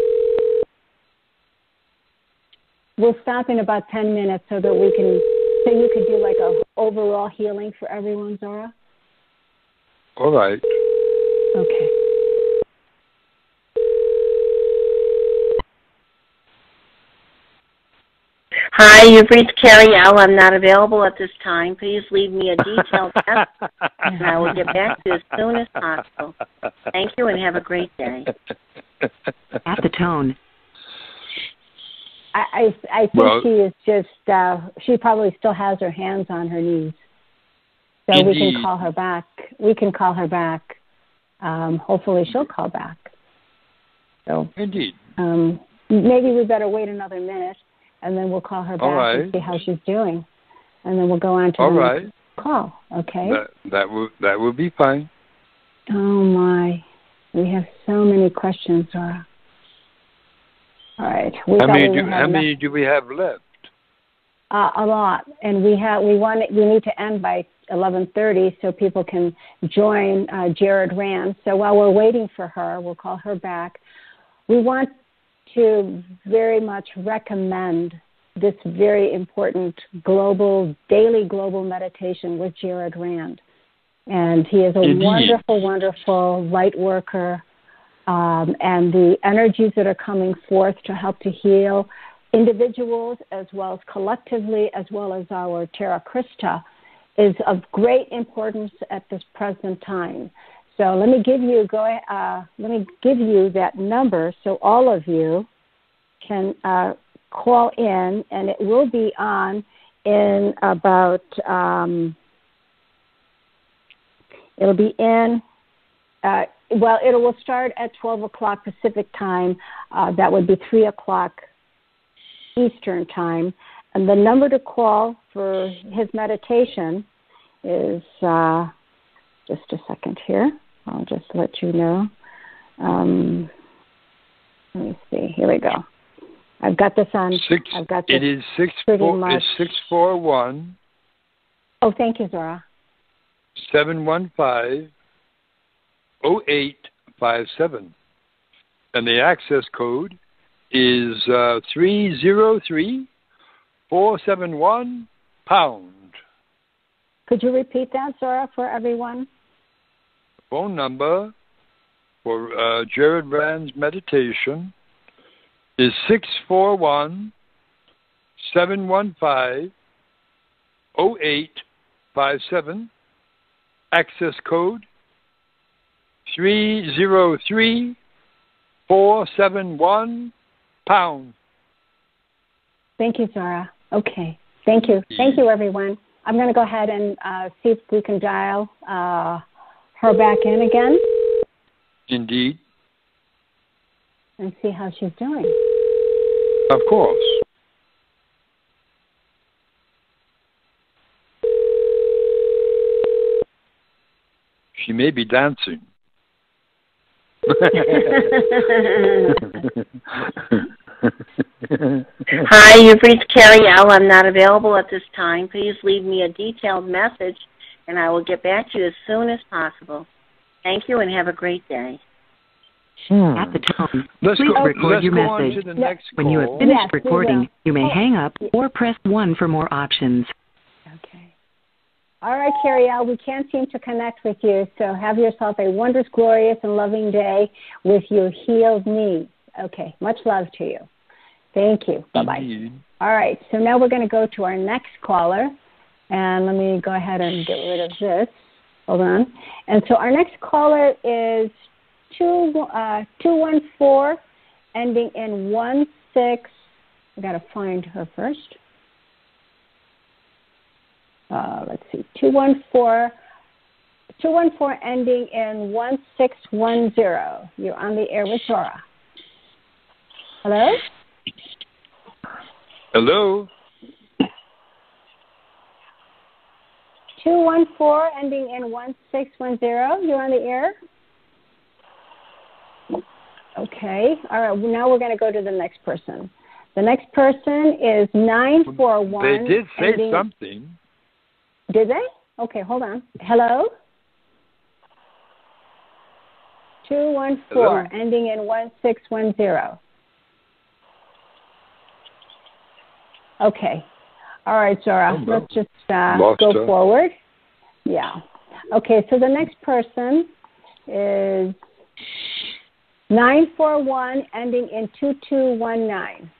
We'll stop in about 10 minutes so that you could do like a overall healing for everyone, Zorra. All right. Okay. Hi, you've reached Carrie L. I'm not available at this time. Please leave me a detailed message, and I will get back to you as soon as possible. Thank you, and have a great day. At the tone. I think she is just, she probably still has her hands on her knees. So indeed. We can call her back. Hopefully she'll call back. So indeed. Maybe we better wait another minute, and then we'll call her back and see how she's doing. And then we'll go on to the next call, okay? That will be fine. Oh, my. We have so many questions, Zorra. All right. How many do we have left? A lot, and we need to end by 11:30 so people can join Jared Rand. So while we're waiting for her, we'll call her back. We want to very much recommend this very important daily global meditation with Jared Rand, and he is a wonderful, wonderful light worker. And the energies that are coming forth to help to heal individuals as well as collectively, as well as our Terra Christa, is of great importance at this present time. So let me give you that number so all of you can call in, and it will be on in about. It'll be in. It will start at 12 o'clock Pacific time. That would be 3 o'clock Eastern time. And the number to call for his meditation is, just a second here. I'll just let you know. Let me see. Here we go. I've got this on. It is 641. Oh, thank you, Zorra. 715-0857. And the access code is 303-471#. Could you repeat that, Zorra, for everyone? Phone number for Jared Rand's meditation is 641-715-0857. Access code 303-471#. Thank you, Zorra. Okay. Thank you. Thank you, everyone. I'm going to go ahead and see if we can dial her back in again. Indeed. And see how she's doing. Of course. She may be dancing. Hi, you've reached Carrie L. I'm not available at this time. Please leave me a detailed message, and I will get back to you as soon as possible. Thank you, and have a great day. At the tone, please record your message. When you have finished recording, you may hang up or press 1 for more options. Okay. All right, Carrie L., we can't seem to connect with you, so have yourself a wondrous, glorious, and loving day with your healed knees. Okay, much love to you. Thank you. Bye-bye. Indeed. All right, so now we're going to go to our next caller, and let me go ahead and get rid of this. Hold on. And so our next caller is 214, ending in 16. I got to find her first. Let's see, 214, ending in 1610. You're on the air with Zorra. Hello? Hello? 214, ending in 1610. You're on the air? Okay. All right. Now we're going to go to the next person. The next person is 941. They did say something. Did they? Okay, hold on. Hello? 214, Hello? ending in 1610. Okay. All right, Zorra. Let's just go forward. Yeah. Okay, so the next person is 941, ending in 2219.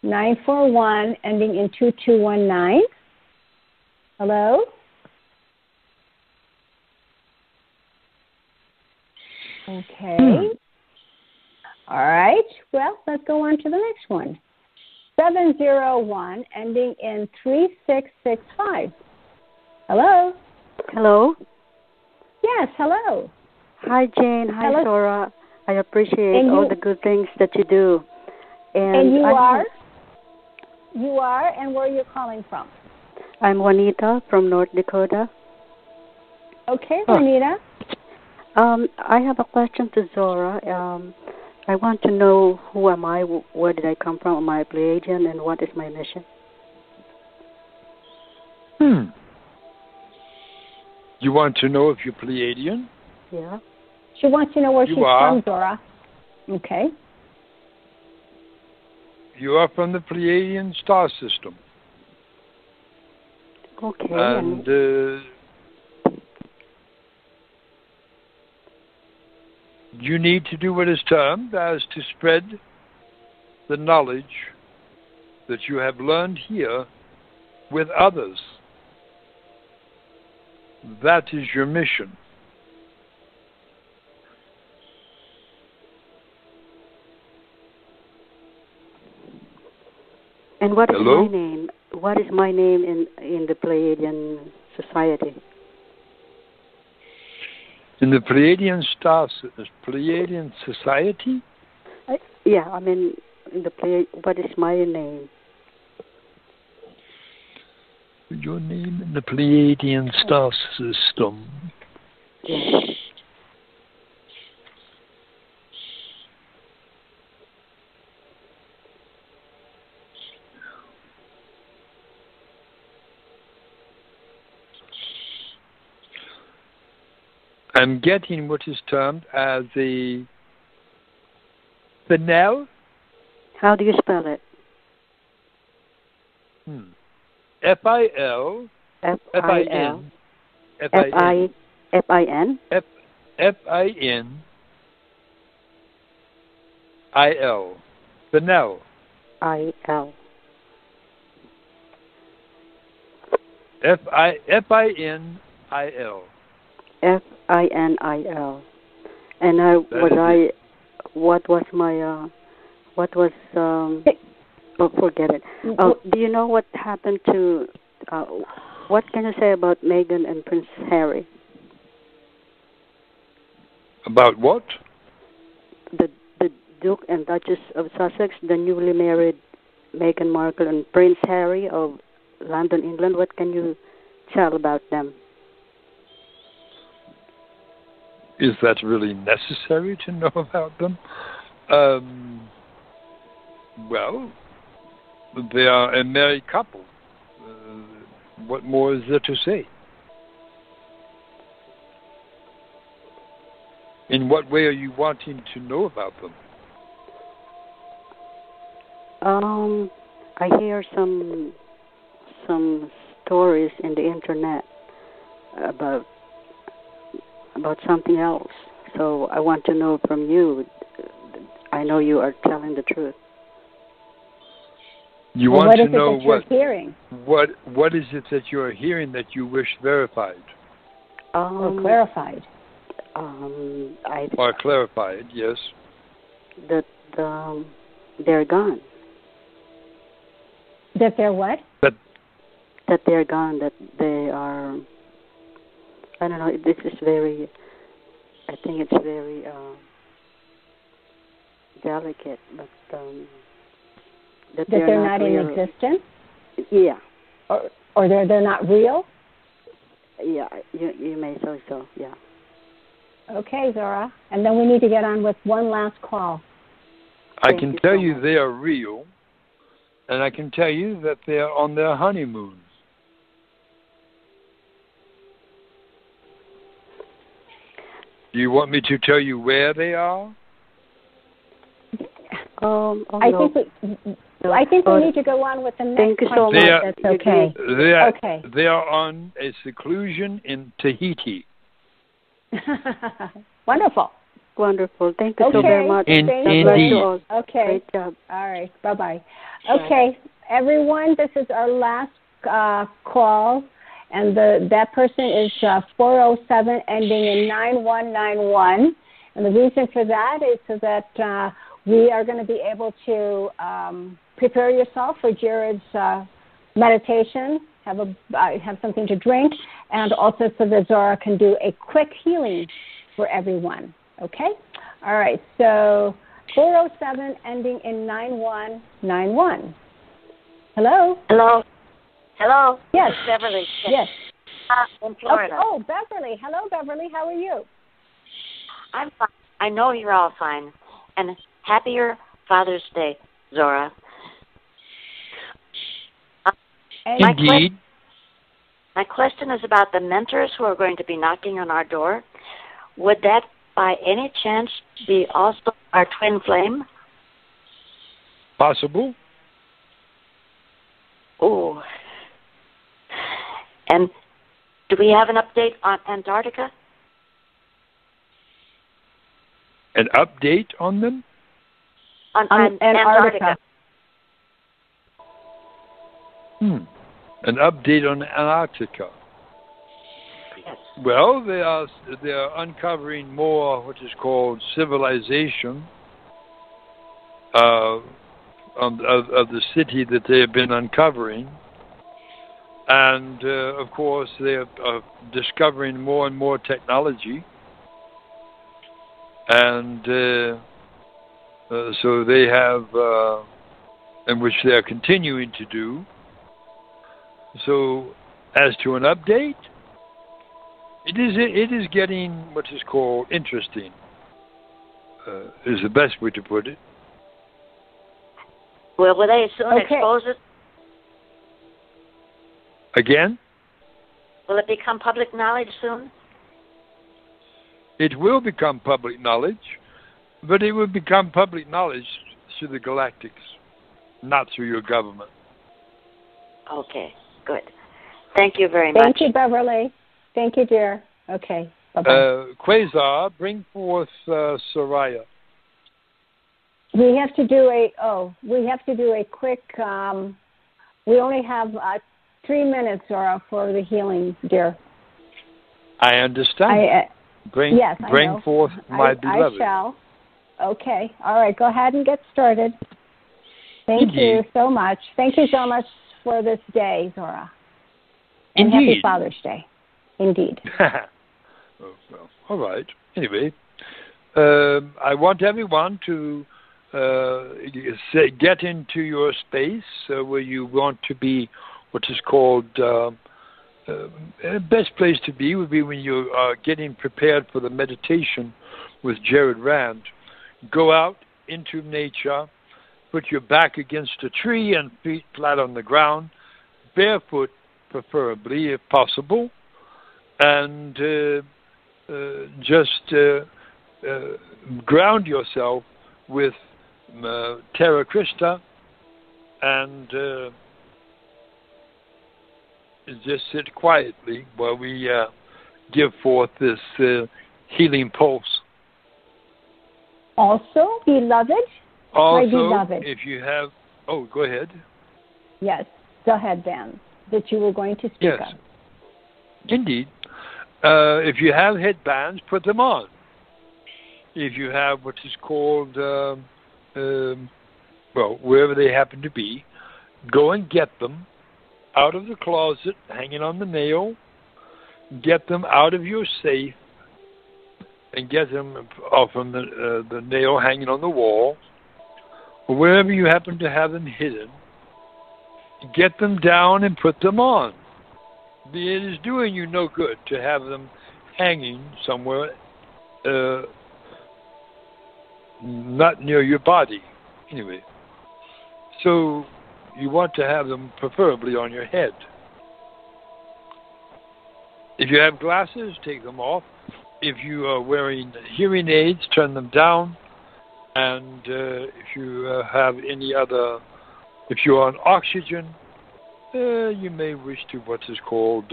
941, ending in 2219. Hello? Okay. All right. Well, let's go on to the next one. 701, ending in 3665. Hello? Hello? Yes, hello. Hi, Jane. Hi, Zorra. I appreciate all the good things that you do. And you are? You are, and where are you calling from? I'm Juanita from North Dakota. Okay, Juanita. I have a question to Zorra. I want to know who am I, where did I come from, am I a Pleiadian, and what is my mission? You want to know if you're Pleiadian? Yeah. She wants to know where she's from, Zorra. Okay. You are from the Pleiadian star system. Okay. And You need to do what is termed as to spread the knowledge that you have learned here with others. That is your mission. And what is Hello? my name? What is my name in the Pleiadian Society? In the Pleiadian Society? Yeah, I mean, in the what is my name? Your name in the Pleiadian star system. Yeah. I'm getting what is termed as a Finel. How do you spell it? F-I-L. F-I-N. F-I-N. F-I-N-I-L. Finel. I-L. F-I-N-I-L. F-I-N-I-L. And forget it. Do you know what happened to, what can you say about Meghan and Prince Harry? About what? The Duke and Duchess of Sussex, the newly married Meghan Markle and Prince Harry of London, England. What can you tell about them? Is that really necessary to know about them? Well, they are a married couple. What more is there to say? In what way are you wanting to know about them? I hear some stories in the internet about something else. So I want to know from you. I know you are telling the truth. You want to know what you're hearing? What is it that you are hearing that you wish verified? Or clarified? Or clarified, yes. That they're gone. That they're what? That they're gone. That they are. I don't know. This is very. I think it's very delicate, but that they're not real. in existence. Yeah. Or they're not real. Yeah, you may say so. Yeah. Okay, Zorra, and then we need to get on with one last call. I can tell you they are real, and I can tell you that they are on their honeymoon. Do you want me to tell you where they are? I think we need to go on with the next question. That's okay. They are on a seclusion in Tahiti. Wonderful. Thank you so very much. Indeed. Okay. Great job. All right. Bye-bye. Okay, everyone, this is our last call, and that person is 407 ending in 9191. And the reason for that is so that we are going to be able to prepare yourself for Jared's meditation, have something to drink, and also so that Zorra can do a quick healing for everyone. Okay? All right. So 407 ending in 9191. Hello? Hello? Yes. This is Beverly. Yes. In Florida. Oh, Beverly. Hello, Beverly. How are you? I'm fine. I know you're all fine. And happier Father's Day, Zorra. Indeed. My question is about the mentors who are going to be knocking on our door. Would that, by any chance, be also our twin flame? Possible. Oh. And do we have an update on Antarctica? An update on them? On Antarctica. An update on Antarctica. Yes. Well, they are uncovering more what is called civilization of the city that they have been uncovering. And, of course, they are discovering more and more technology. And so they have, and which they are continuing to do. So, as to an update, it is getting what is called interesting, is the best way to put it. Well, will they soon expose it? Again? Will it become public knowledge soon? It will become public knowledge, but it will become public knowledge through the galactics, not through your government. Okay, good. Thank you very much. Thank you, Beverly. Thank you, dear. Okay, bye-bye. Quasar, bring forth Soraya. We have to do a quick, we only have 3 minutes, Zorra, for the healing, dear. I understand. Bring forth my beloved. I shall. Okay. All right. Go ahead and get started. Thank you so much. Thank you so much for this day, Zorra. And happy Father's Day. Indeed. All right. Anyway, I want everyone to get into your space where you want to be, what is called, best place to be would be when you are getting prepared for the meditation with Jared Rand. Go out into nature, put your back against a tree and feet flat on the ground, barefoot preferably if possible, and just ground yourself with Terra Christa and just sit quietly while we give forth this healing pulse. Also, beloved, my beloved. If you have... Oh, go ahead. Yes, go ahead, Dan, that you were going to speak of. Indeed. If you have headbands, put them on. If you have what is called, wherever they happen to be, go and get them out of the closet, hanging on the nail. Get them out of your safe and get them off from the nail hanging on the wall, or wherever you happen to have them hidden. Get them down and put them on. It is doing you no good to have them hanging somewhere not near your body. Anyway, so you want to have them preferably on your head. If you have glasses, take them off. If you are wearing hearing aids, turn them down. And if you have any other, if you are on oxygen, you may wish to what is called